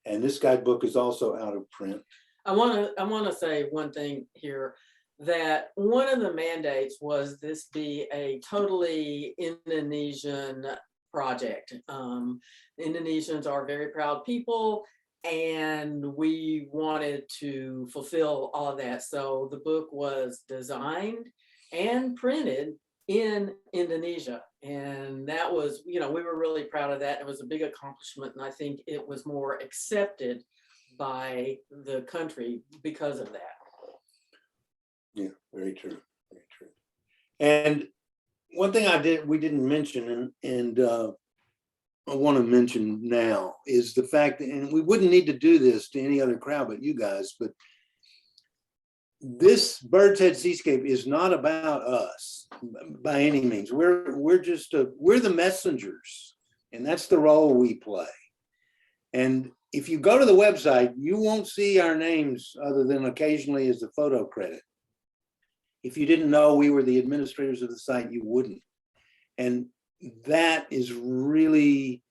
And this guidebook is also out of print. I want to say one thing here, that one of the mandates was this be a totally Indonesian project. Indonesians are very proud people, and we wanted to fulfill all of that. So the book was designed and printed in Indonesia. And that was, we were really proud of that. It was a big accomplishment. And I think it was more accepted by the country because of that. Yeah, very true. Very true. And one thing we didn't mention, and I want to mention now, is the fact that, and we wouldn't need to do this to any other crowd but you guys, but this Birds Head Seascape is not about us by any means. We're the messengers, and that's the role we play. And if you go to the website, you won't see our names other than occasionally as a photo credit. If you didn't know we were the administrators of the site, you wouldn't. And that is really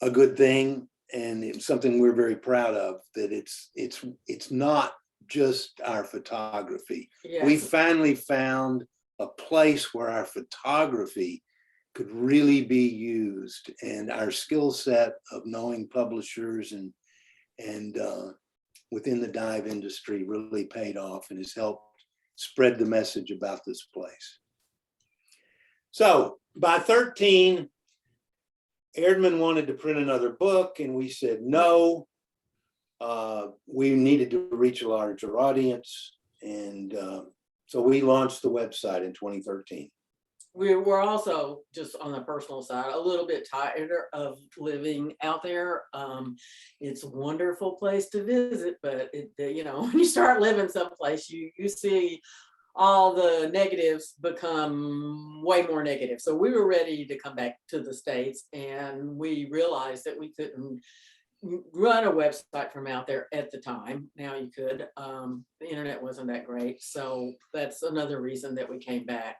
a good thing, and it's something we're very proud of, that it's not just our photography. Yes. We finally found a place where our photography could really be used, and our skill set of knowing publishers and within the dive industry really paid off and has helped spread the message about this place. So by 13, Erdman wanted to print another book, and we said no. We needed to reach a larger audience, and so we launched the website in 2013. We were also, just on the personal side, a little bit tired of living out there. It's a wonderful place to visit, but when you start living someplace, you see all the negatives become way more negative. So we were ready to come back to the States, and we realized that we couldn't run a website from out there at the time. Now you could. The internet wasn't that great, so that's another reason that we came back.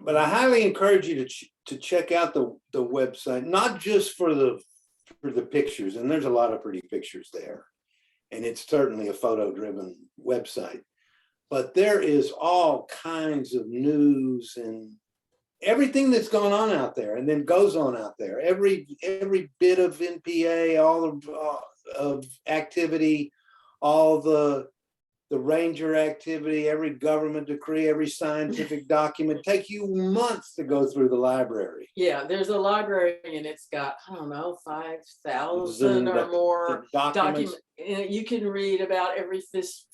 But I highly encourage you to check out the website, not just for the pictures, and there's a lot of pretty pictures there, and it's certainly a photo-driven website. But there is all kinds of news and everything that's going on out there, and then goes on out there. Every bit of NPA, all of activity, all the ranger activity, every government decree, every scientific document, take you months to go through the library. Yeah, there's a library, and it's got, I don't know, 5,000 or more documents. You can read about every fish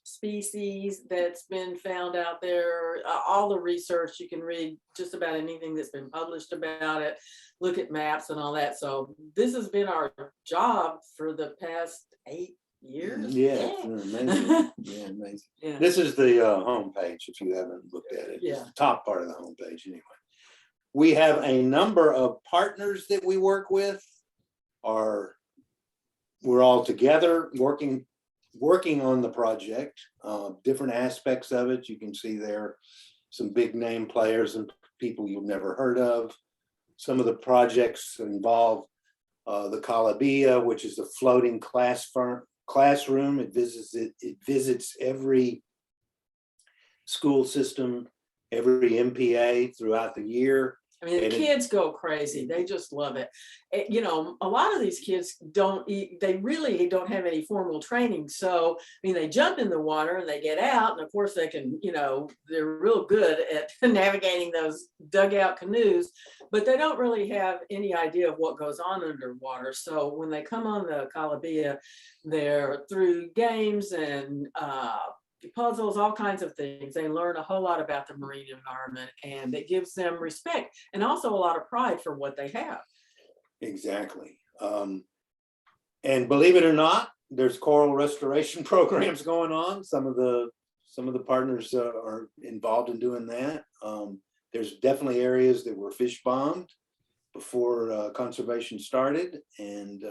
species that's been found out there, all the research. You can read just about anything that's been published about it, look at maps and all that. So this has been our job for the past 8 years. Yeah, amazing. Yeah, amazing. Yeah. This is the homepage, if you haven't looked at it. It's the top part of the homepage anyway. We have a number of partners that we work with. We're all together working on the project, different aspects of it. You can see there some big name players and people you've never heard of. Some of the projects involve the Calabia, which is a floating classroom. It visits every school system, every MPA throughout the year. I mean, the And it- kids go crazy. They just love it. You know, a lot of these kids they really don't have any formal training. So, I mean, they jump in the water and they get out. And of course they can, you know, they're real good at navigating those dugout canoes, but they don't really have any idea of what goes on underwater. So when they come on the Calabia, they're through games and, puzzles, all kinds of things. They learn a whole lot about the marine environment, and it gives them respect and also a lot of pride for what they have. Exactly. And believe it or not, there's coral restoration programs going on. Some of the partners are involved in doing that. There's definitely areas that were fish bombed before conservation started, and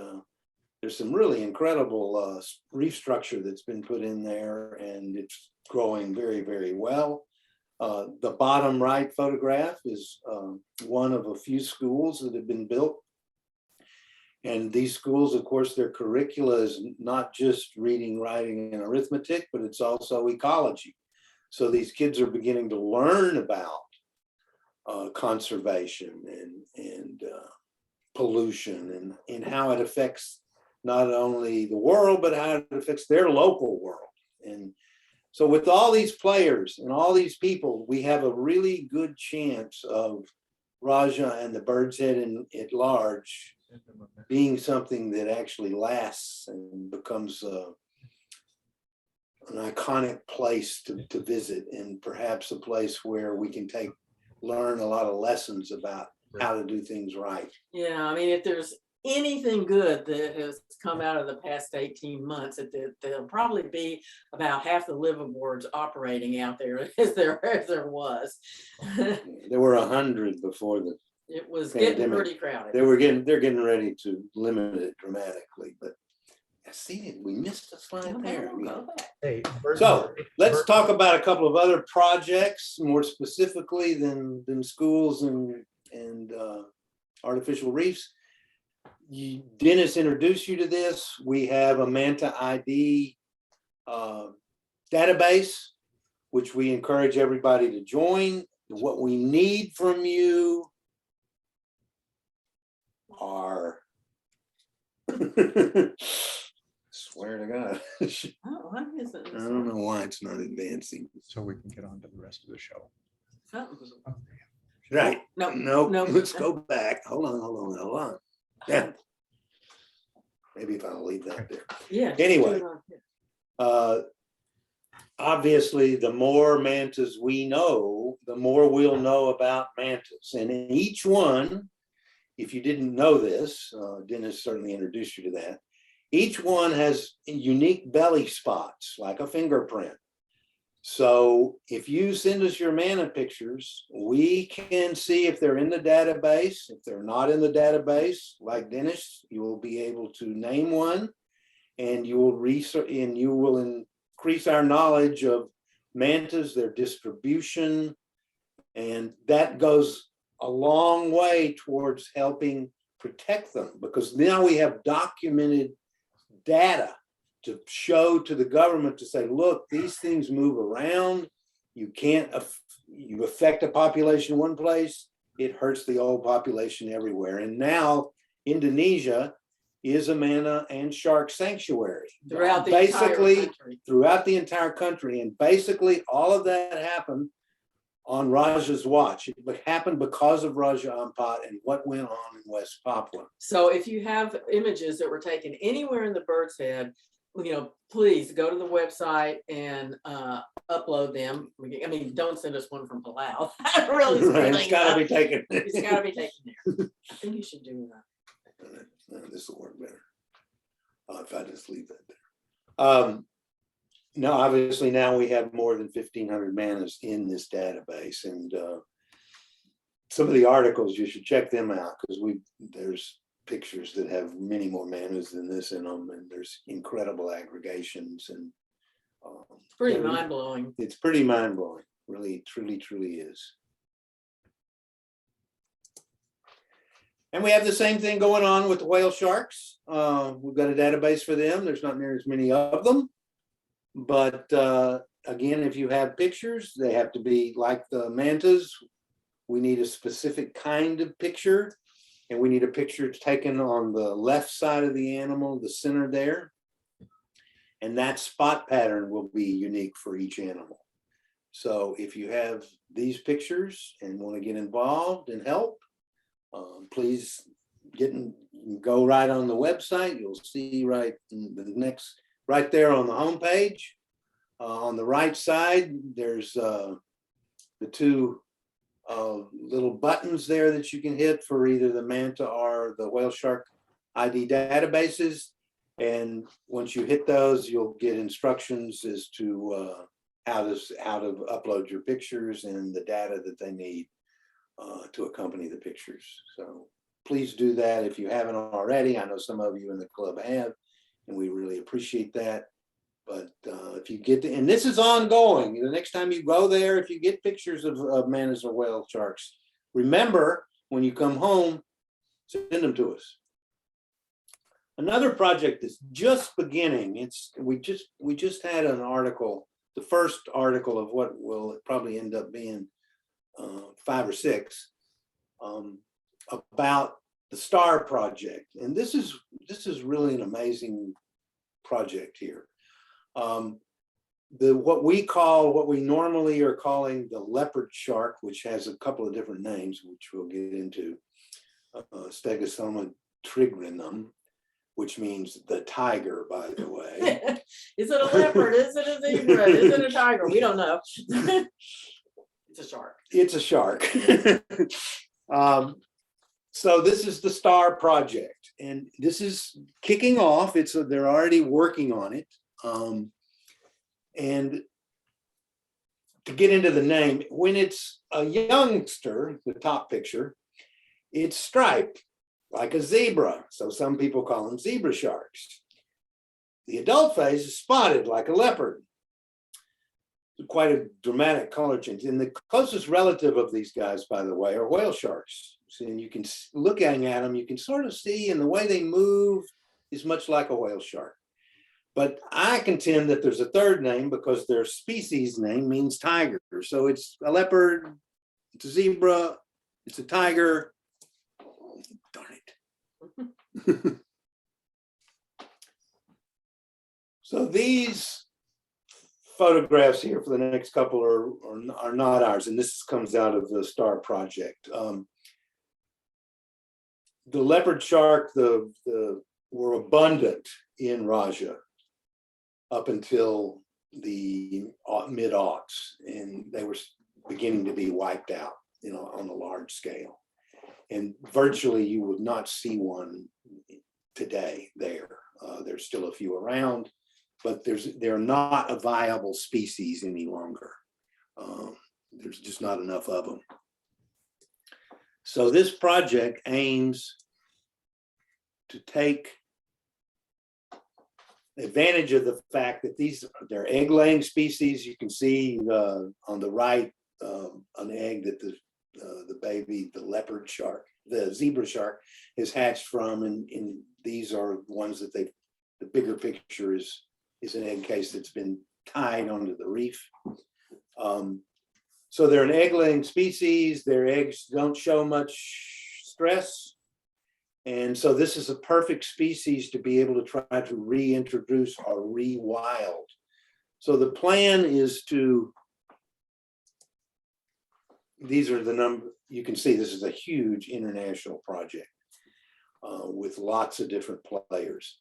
there's some really incredible reef structure that's been put in there, and it's growing very, very well. The bottom right photograph is one of a few schools that have been built. And these schools, of course, their curricula is not just reading, writing, and arithmetic, but it's also ecology. So these kids are beginning to learn about conservation and pollution and how it affects not only the world, but how it affects their local world. And so with all these players and all these people, we have a really good chance of Raja and the Birds Head at large being something that actually lasts and becomes an iconic place to visit, and perhaps a place where we can learn a lot of lessons about how to do things right. Yeah, I mean, if there's anything good that has come out of the past 18 months, there'll probably be about half the liveaboards operating out there as there was. There were 100 before the It was pandemic. getting pretty crowded. They're getting ready to limit it dramatically, but I see it. We missed a slide Okay, there. we'll go back. Hey, So let's talk about a couple of other projects more specifically than schools and artificial reefs. Dennis introduced you to this. We have a Manta ID database, which we encourage everybody to join. What we need from you are, swear to God. Oh, why isn't I this don't one? know why it's not advancing. So we can get on to the rest of the show. Something's- Right. No, No, no. let's go back. Hold on. Yeah. Maybe if I'll leave that there. Yeah. just Anyway. do it on here. Obviously, the more mantas we know, the more we'll know about mantas. And in each one, if you didn't know this, Dennis certainly introduced you to that. Each one has unique belly spots, like a fingerprint. So if you send us your manta pictures, we can see if they're in the database. If they're not in the database, like Dennis, you will be able to name one, and you will research and you will increase our knowledge of mantas, their distribution, and that goes a long way towards helping protect them, because now we have documented data to show to the government to say, look, these things move around. You can't, you affect a population in one place, it hurts the old population everywhere. And now Indonesia is a manta and shark sanctuary. Throughout the Basically, entire country. throughout the entire country. And basically all of that happened on Raja's watch. It happened because of Raja Ampat and what went on in West Papua. So if you have images that were taken anywhere in the Bird's Head, you know, please go to the website and upload them. I mean, don't send us one from Palau. Really, Right, it's gotta be taken. It's gotta be taken there. I think you should do that. This will work better. If I just leave that there. No, obviously now we have more than 1,500 mantas in this database, and some of the articles, you should check them out, because there's pictures that have many more mantas than this in them, and there's incredible aggregations, and It's pretty mind blowing. it's pretty mind blowing. Really, truly is. And we have the same thing going on with the whale sharks. We've got a database for them. There's not near as many of them, but again, if you have pictures, they have to be like the mantas. We need a specific kind of picture, and we need a picture taken on the left side of the animal, the center there. And that spot pattern will be unique for each animal. So if you have these pictures and want to get involved and help, please go right on the website. You'll see right in the next, right there on the homepage. On the right side, there's the two little buttons there that you can hit for either the manta or the whale shark ID databases. And once you hit those, you'll get instructions as to how to upload your pictures and the data that they need to accompany the pictures. So please do that if you haven't already. I know some of you in the club have, and we really appreciate that. But if you get to, and this is ongoing, the next time you go there, if you get pictures of mantas or whale sharks, remember when you come home, send them to us. Another project that's just beginning, we just had an article, the first article of what will probably end up being 5 or 6 about the STAR project. And this is really an amazing project here. What we normally are calling the leopard shark, which has a couple of different names, which we'll get into, Stegosoma trigrinum, which means the tiger, by the way. Is it a leopard? Is it a zebra? Is it a tiger? We don't know. It's a shark. It's a shark. So this is the STAR project, and this is kicking off. They're already working on it. And to get into the name, when it's a youngster, the top picture, it's striped like a zebra. So some people call them zebra sharks. The adult phase is spotted like a leopard. Quite a dramatic color change. And the closest relative of these guys, by the way, are whale sharks. So, and you can looking at them, you can sort of see, and the way they move is much like a whale shark. But I contend that there's a third name because their species name means tiger. So it's a leopard, it's a zebra, it's a tiger. Darn it. So these photographs here for the next couple are not ours, and this comes out of the STAR project. The leopard shark were abundant in Raja up until the mid-aughts, and they were beginning to be wiped out, on a large scale. And virtually you would not see one today there. There's still a few around, but they're not a viable species any longer. There's just not enough of them. So this project aims to take advantage of the fact that they're egg-laying species. You can see on the right an egg that the baby, the leopard shark, the zebra shark, is hatched from, and these are ones that the bigger picture is an egg case that's been tied onto the reef. So they're an egg-laying species. Their eggs don't show much stress. And so this is a perfect species to be able to try to reintroduce or rewild. So the plan is these are the number, you can see this is a huge international project with lots of different players.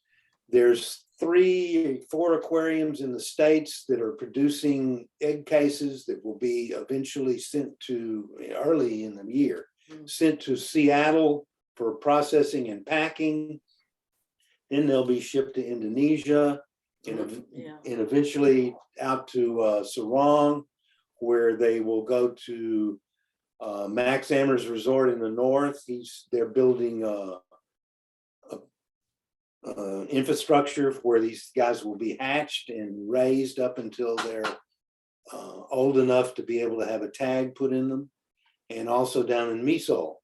There's 3 or 4 aquariums in the States that are producing egg cases that will be eventually sent to, early in the year, sent to Seattle for processing and packing. Then they'll be shipped to Indonesia and eventually out to Sarong, where they will go to Max Ammer's resort in the north. They're building infrastructure where these guys will be hatched and raised up until they're old enough to be able to have a tag put in them. And also down in Misol,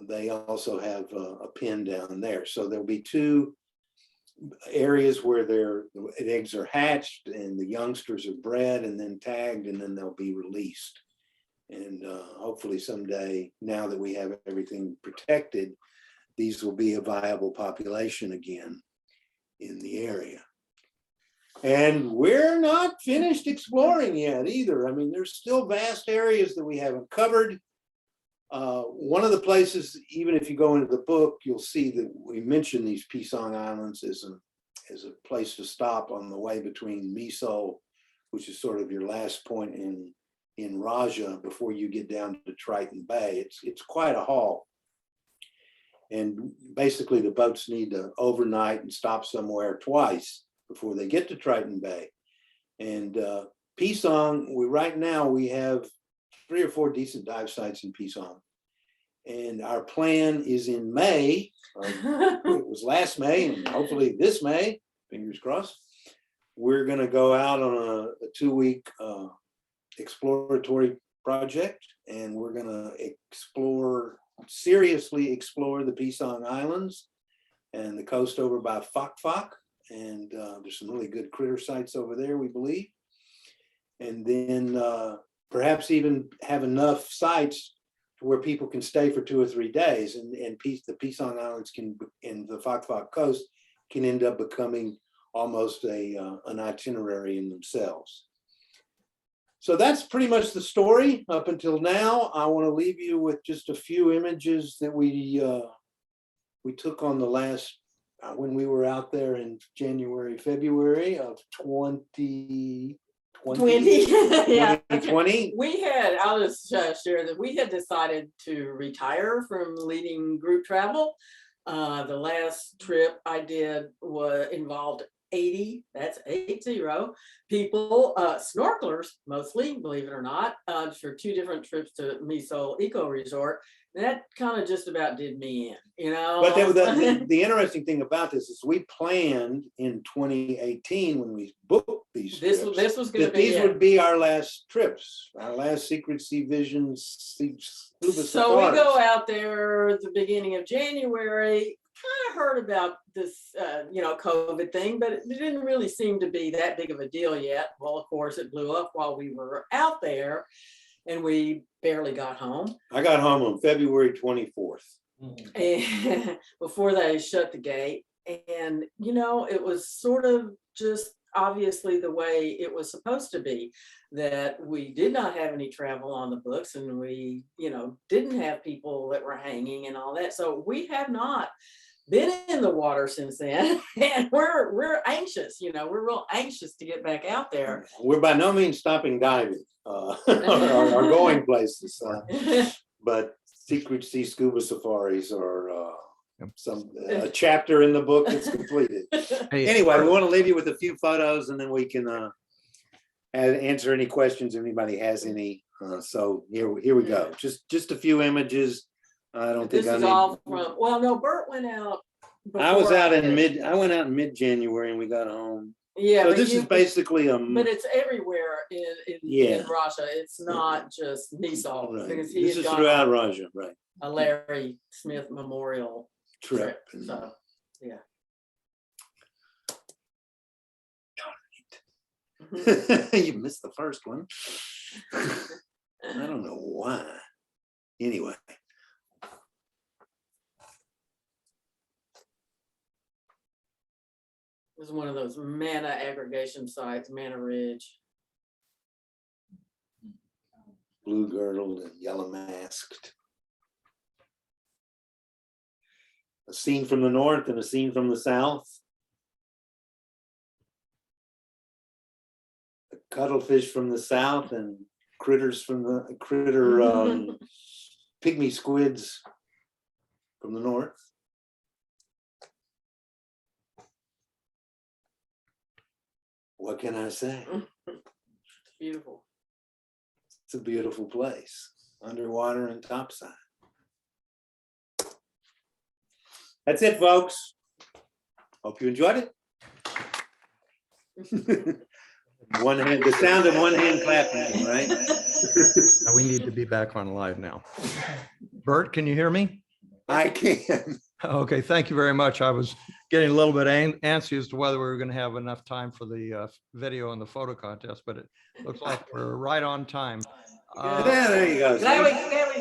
they also have a pen down there. So there'll be 2 areas where the eggs are hatched and the youngsters are bred and then tagged, and then they'll be released. And hopefully someday, now that we have everything protected, these will be a viable population again in the area. And we're not finished exploring yet either. I mean, there's still vast areas that we haven't covered. One of the places, even if you go into the book, you'll see that we mention these Pisang Islands as a place to stop on the way between Miso, which is sort of your last point in Raja before you get down to Triton Bay. It's quite a haul. And basically the boats need to overnight and stop somewhere twice before they get to Triton Bay. And Pisang, right now we have 3 or 4 decent dive sites in Pisang. And our plan is in May, it was last May, and hopefully this May, fingers crossed, we're gonna go out on a 2-week exploratory project, and we're gonna seriously explore the Pisang Islands and the coast over by Fak Fak. And there's some really good critter sites over there, we believe. And then perhaps even have enough sites where people can stay for 2 or 3 days, and the Pisang Islands and the Fak Fak coast can end up becoming almost an itinerary in themselves. So that's pretty much the story up until now. I want to leave you with just a few images that we took on the last, when we were out there in January, February of 2020. Yeah. 2020. I'll just share that we had decided to retire from leading group travel. The last trip I did involved 80, that's 80 people, snorkelers mostly, believe it or not, for 2 different trips to Miso Eco Resort. That kind of just about did me in, you know. But the interesting thing about this is we planned in 2018 when we booked these this trips, was going to be these would be our last trips, our last Secret Sea Visions scuba So safaris. we go out there at the beginning of January, kind of heard about this, COVID thing, but it didn't really seem to be that big of a deal yet. Well, of course, it blew up while we were out there, and we barely got home. I got home on February 24th. And before they shut the gate. And, it was sort of just obviously the way it was supposed to be, that we did not have any travel on the books, and we, didn't have people that were hanging and all that. So we have not been in the water since then. And we're anxious, we're real anxious to get back out there. We're by no means stopping diving or going places. But Secret Sea scuba safaris are a chapter in the book that's completed. Anyway, we want to leave you with a few photos, and then we can answer any questions if anybody has any. So here we go. Just a few images. I don't think this is all from. Well, no, Burt went out. I was out I went out in mid-January, and we got home. Yeah, so this is basically but it's everywhere in Russia. It's not just Miso, right. because This is throughout Russia, right? A Larry Smith Memorial trip. So yeah. You missed the first one. I don't know why. Anyway. It was one of those mana aggregation sites, Mana Ridge. Blue girdled and yellow masked. A scene from the north and a scene from the south. A cuttlefish from the south and critters from the pygmy squids from the north. What can I say? Beautiful. It's a beautiful place, underwater and topside. That's it, folks. Hope you enjoyed it. One hand, the sound of one hand clapping, right? We need to be back on live now. Burt, can you hear me? I can. Okay, thank you very much. I was getting a little bit antsy as to whether we were going to have enough time for the video and the photo contest, but it looks like we're right on time. Yeah, there you go. Glad we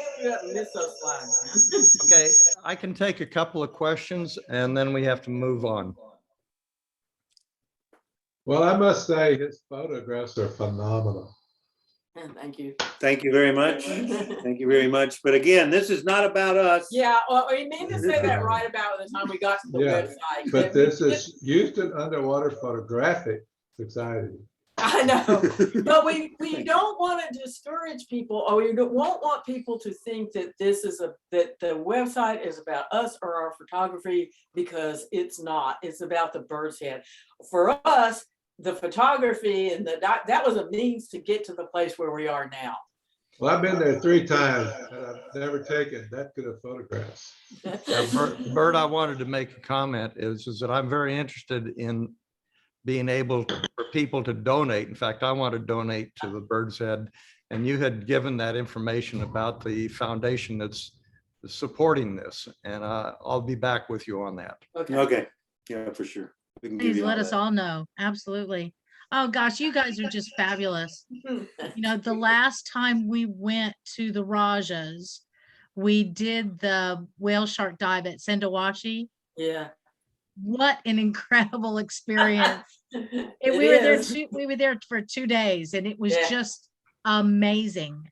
screwed up and missed those slides. Okay, I can take a couple of questions and then we have to move on. Well, I must say his photographs are phenomenal. Thank you. Thank you very much. Thank you very much. But again, this is not about us. Yeah, well, we meant to say that right about the time we got to the Yeah, website. but this is Houston underwater photographic society. I know, but we don't want to discourage people, or we won't want people to think that that the website is about us or our photography, because it's not. It's about the Birds Head. For us, the photography and that was a means to get to the place where we are now. Well, I've been there 3 times and I've never taken that good of photographs. Burt, I wanted to make a comment is that I'm very interested in being able for people to donate. In fact, I want to donate to the Birds Head, and you had given that information about the foundation that's supporting this, and I'll be back with you on that. Okay. Yeah, for sure. We can give Please you let all us that. all know. Absolutely. Oh gosh, you guys are just fabulous. You know, the last time we went to the Rajas, we did the whale shark dive at Sendawashi. Yeah. What an incredible experience. It We were there for 2 days and it was just amazing.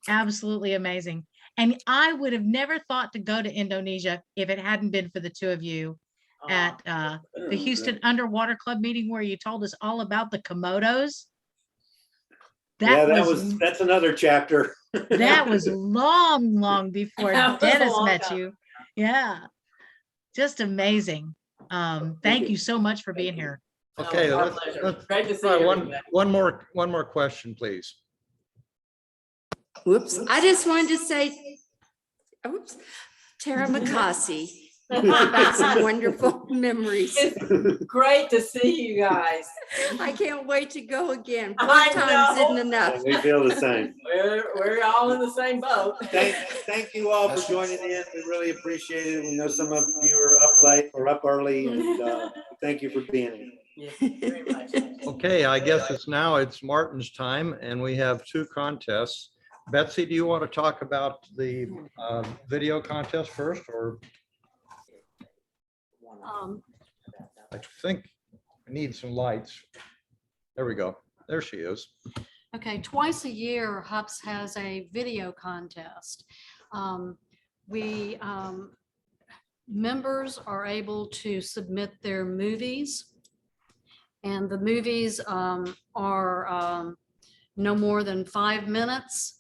Absolutely amazing. And I would have never thought to go to Indonesia if it hadn't been for the 2 of you at the Houston Underwater Club meeting where you told us all about the Komodos. That's another chapter. That was long before That was a Dennis long met time. you. Yeah. Just amazing. Thank you so much for being here. Okay, our let's pleasure. Great to see try everybody. one more question, please. Whoops, I just wanted to say, oops, Tara McCossie, about some wonderful memories. It's great to see you guys. I can't wait to go again. 4 I times know. isn't enough. We feel the same. We're all in the same boat. Thank you all for joining in. We really appreciate it. We know some of you are up late or up early, and thank you for being here. Yeah, very much. Okay, I guess it's Martin's time and we have 2 contests. Betsy, do you want to talk about the video contest first, or? I think we need some lights. There we go. There she is. Okay, twice a year, HUPS has a video contest. Members are able to submit their movies, and the movies are no more than 5 minutes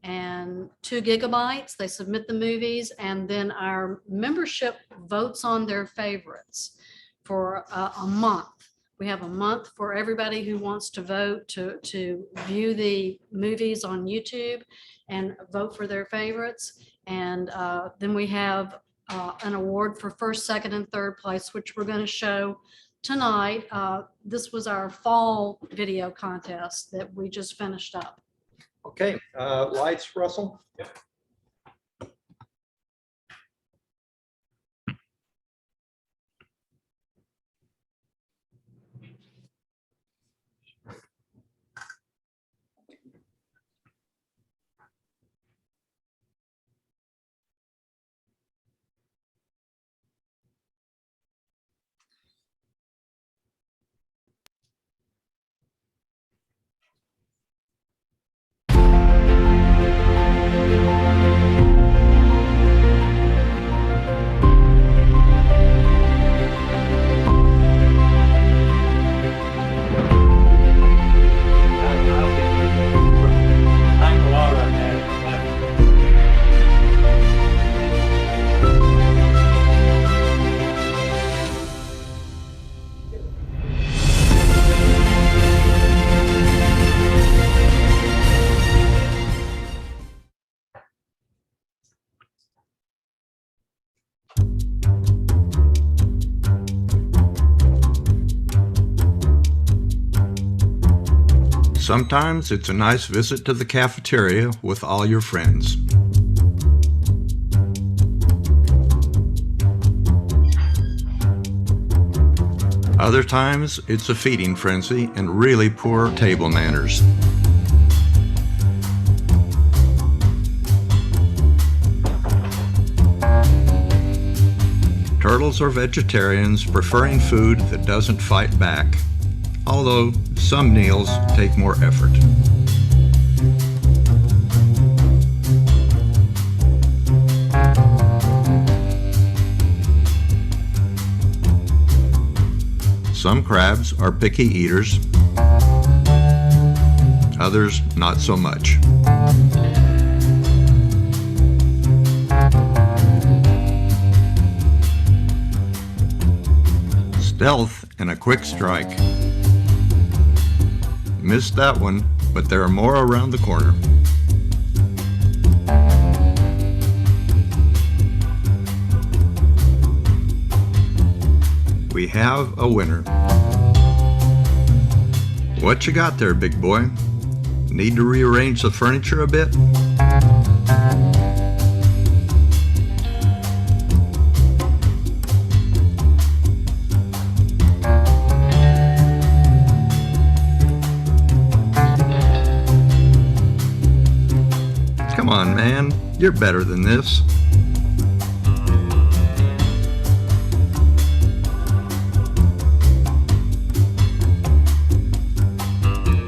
and 2 gigabytes. They submit the movies, and then our membership votes on their favorites for a month. We have a month for everybody who wants to vote to view the movies on YouTube and vote for their favorites. And then we have an award for 1st, 2nd, and 3rd place, which we're going to show tonight. This was our fall video contest that we just finished up. Okay, lights, Russell? Yep. Sometimes it's a nice visit to the cafeteria with all your friends. Sometimes it's a nice visit to the cafeteria with all your friends. Other times, it's a feeding frenzy and really poor table manners. Turtles are vegetarians, preferring food that doesn't fight back, although some meals take more effort. Some crabs are picky eaters, others not so much. Stealth and a quick strike. Missed that one, but there are more around the corner. We have a winner. What you got there, big boy? Need to rearrange the furniture a bit? Come on, man. You're better than this.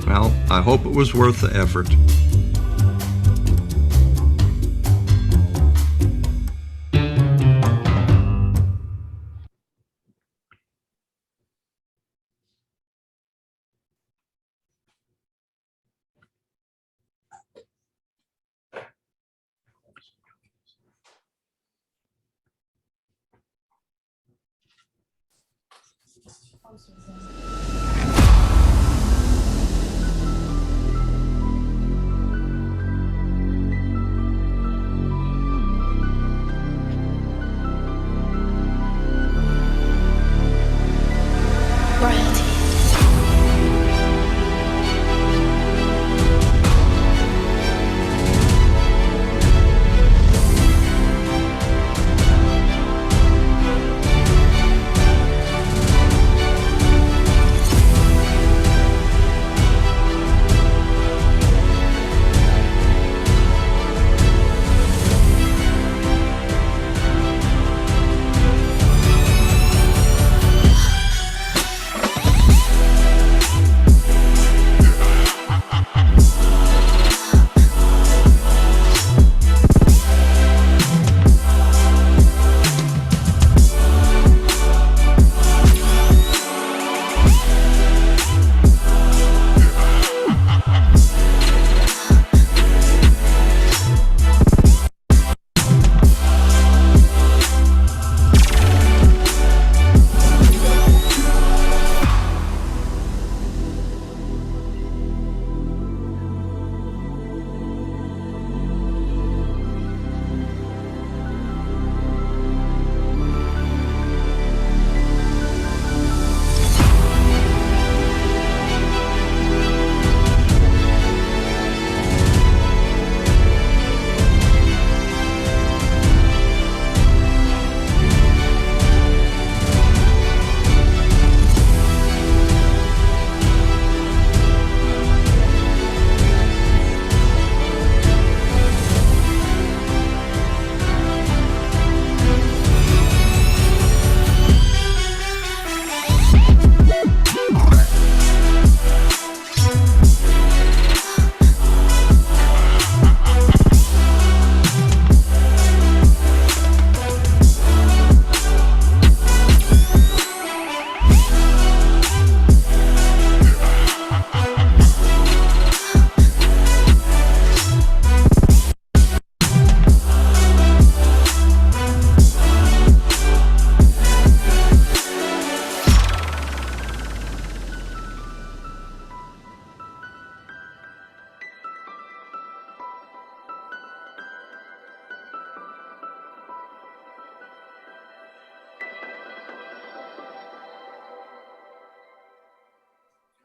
Well, I hope it was worth the effort.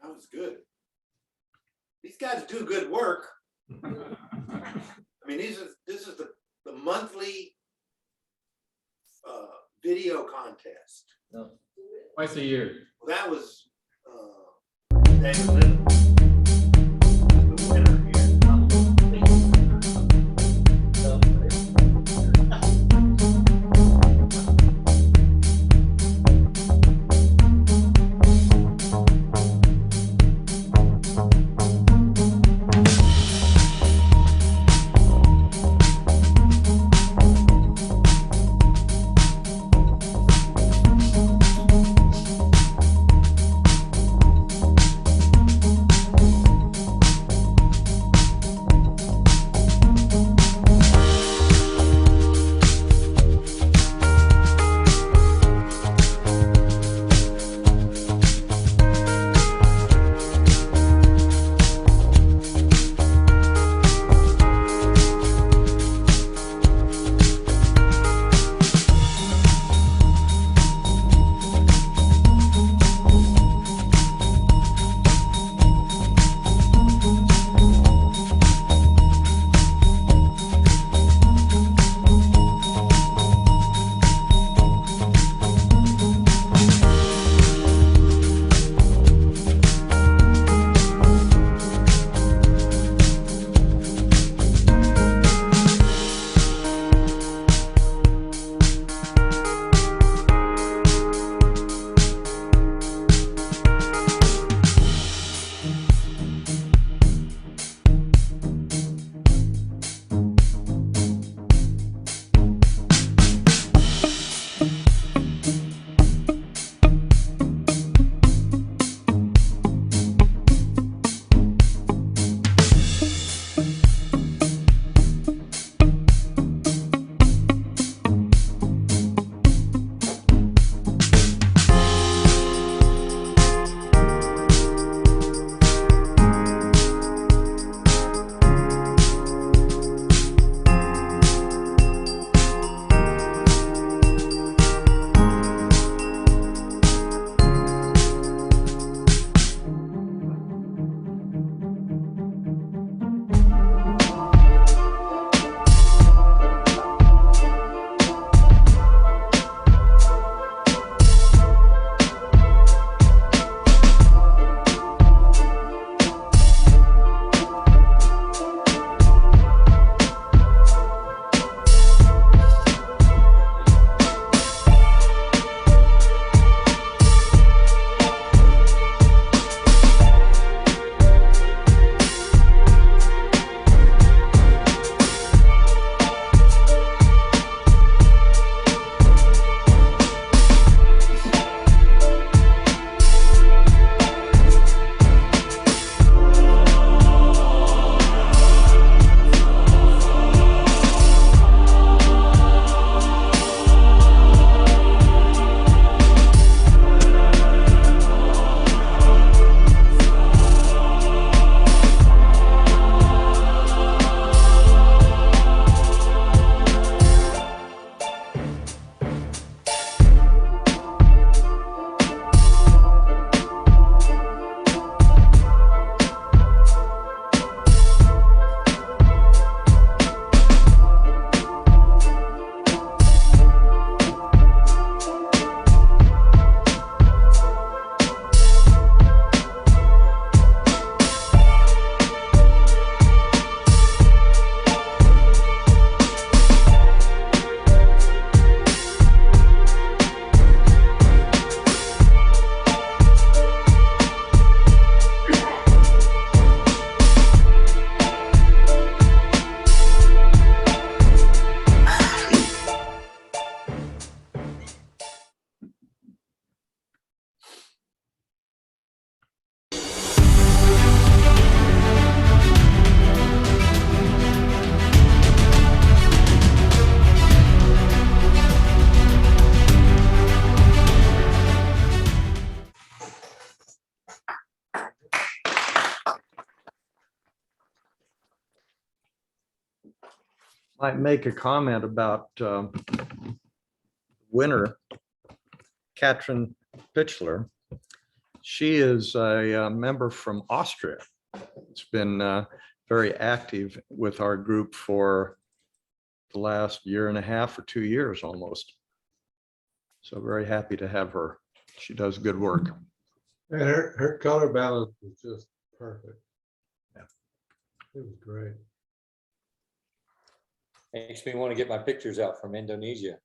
That was good. These guys do good work. I mean, this is the monthly video contest. Twice a year. That was David Little. The winner here. Might make a comment about winner, Katrin Pichler. She is a member from Austria. It's been very active with our group for the last year and a half or 2 years almost. So very happy to have her. She does good work. And her color balance was just perfect. Yeah. It was great. Makes me want to get my pictures out from Indonesia.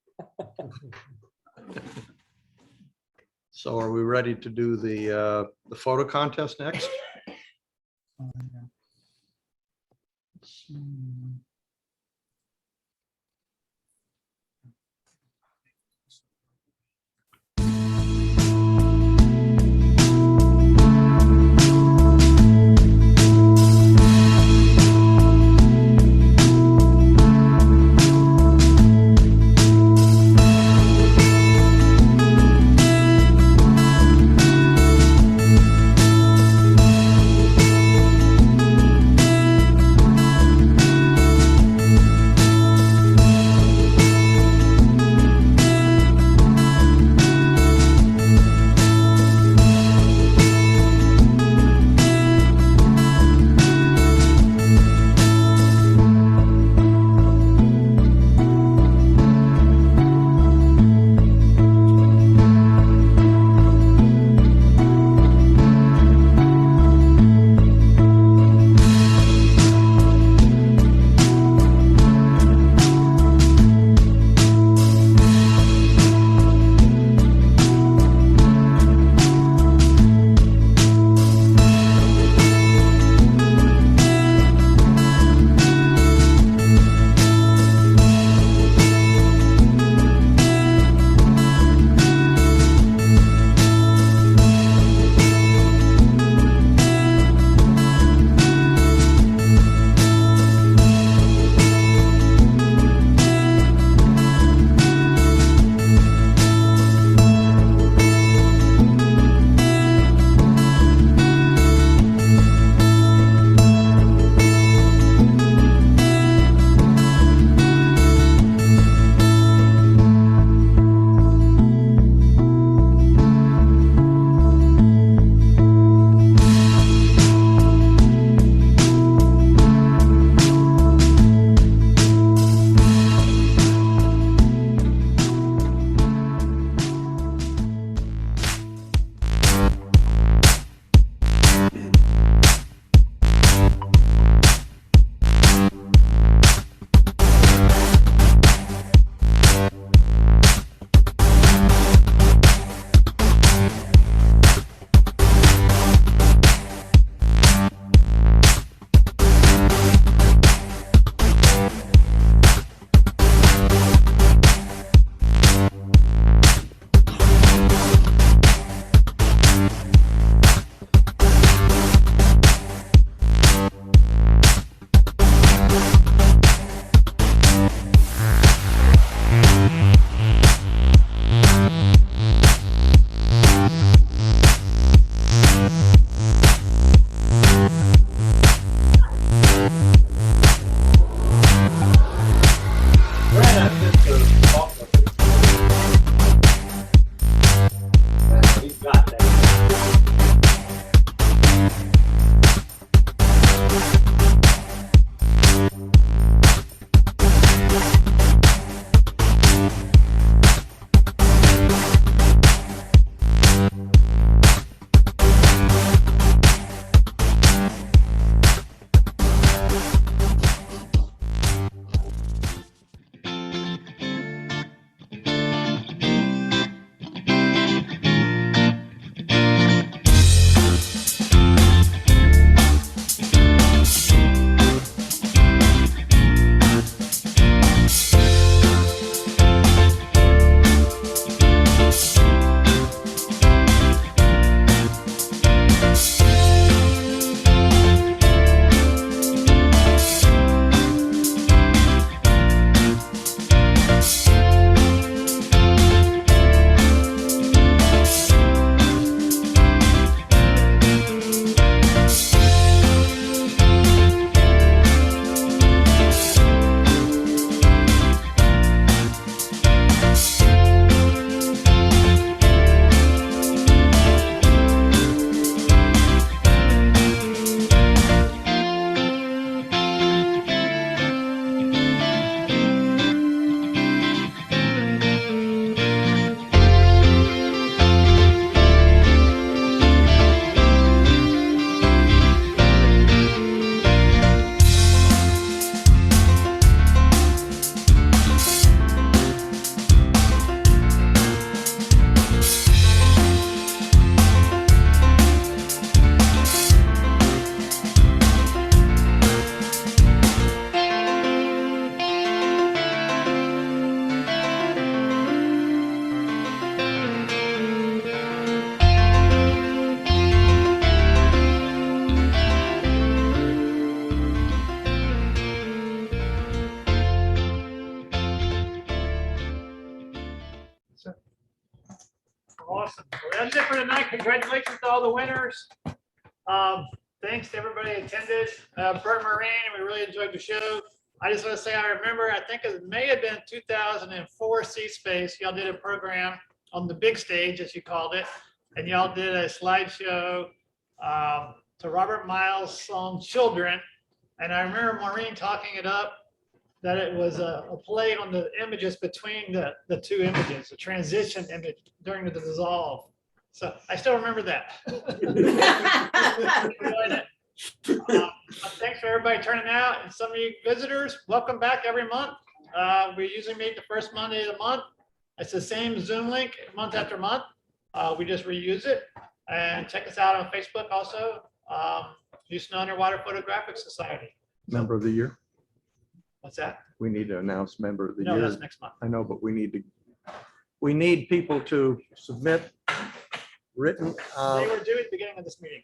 So are we ready to do the photo contest next? tonight. Congratulations to all the winners. Thanks to everybody who attended. Burt, Maurine, we really enjoyed the show. I just want to say, I remember, I think it may have been 2004 Seaspace. Y'all did a program on the big stage, as you called it. And y'all did a slideshow to Robert Miles' song Children. And I remember Maureen talking it up, that it was a play on the images between the two images, the transition image during the dissolve. So I still remember that. Thanks for everybody turning out, and some of you visitors, welcome back every month. We usually meet the first Monday of the month. It's the same Zoom link month after month. We just reuse it, and check us out on Facebook also. Houston Underwater Photographic Society. Member of the year. What's that? We need to announce member of the No, year. that's next month. I know, but we need people to submit written. They were due at the beginning of this meeting.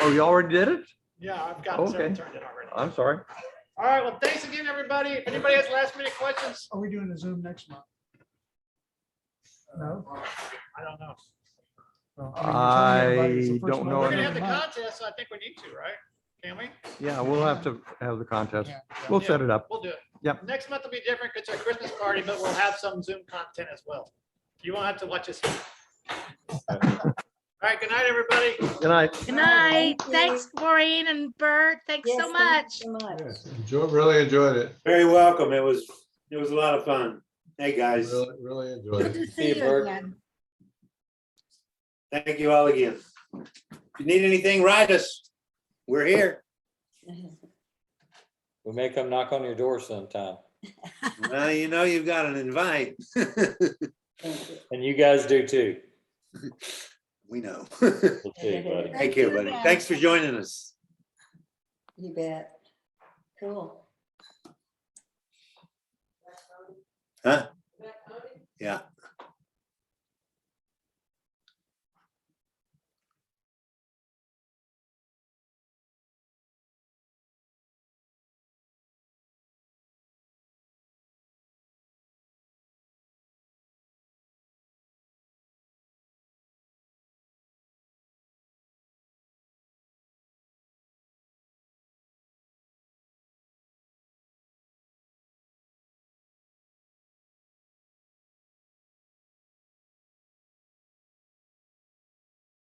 Oh, you already did it? Yeah, I've got several Okay. turned in already. I'm sorry. All right, well, thanks again, everybody. If anybody has last minute questions, Are we doing the Zoom next month? No? I don't know. Well, I mean, you're telling everybody it's the I first don't know. We're Monday gonna of have the month. contest, so I think we need to, right? Can we? Yeah, we'll have to have the contest. Yeah. We'll Yeah, set it up. We'll do it. Yep. Next month will be different because it's our Christmas party, but we'll have some Zoom content as well. You won't have to watch us. All right, good night, everybody. Good night. Good night. Thanks, Maureen and Bert. Thanks so much. Yes, really enjoyed it. Very welcome. It was a lot of fun. Hey, guys. Really enjoyed it. See you Bert. again. Thank you all again. If you need anything, write us. We're here. We may come knock on your door sometime. Well, you know, you've got an invite. And you guys do too. We know. Okay, buddy. Take care, buddy. Thanks for joining us. You bet. Cool. Huh? Yeah.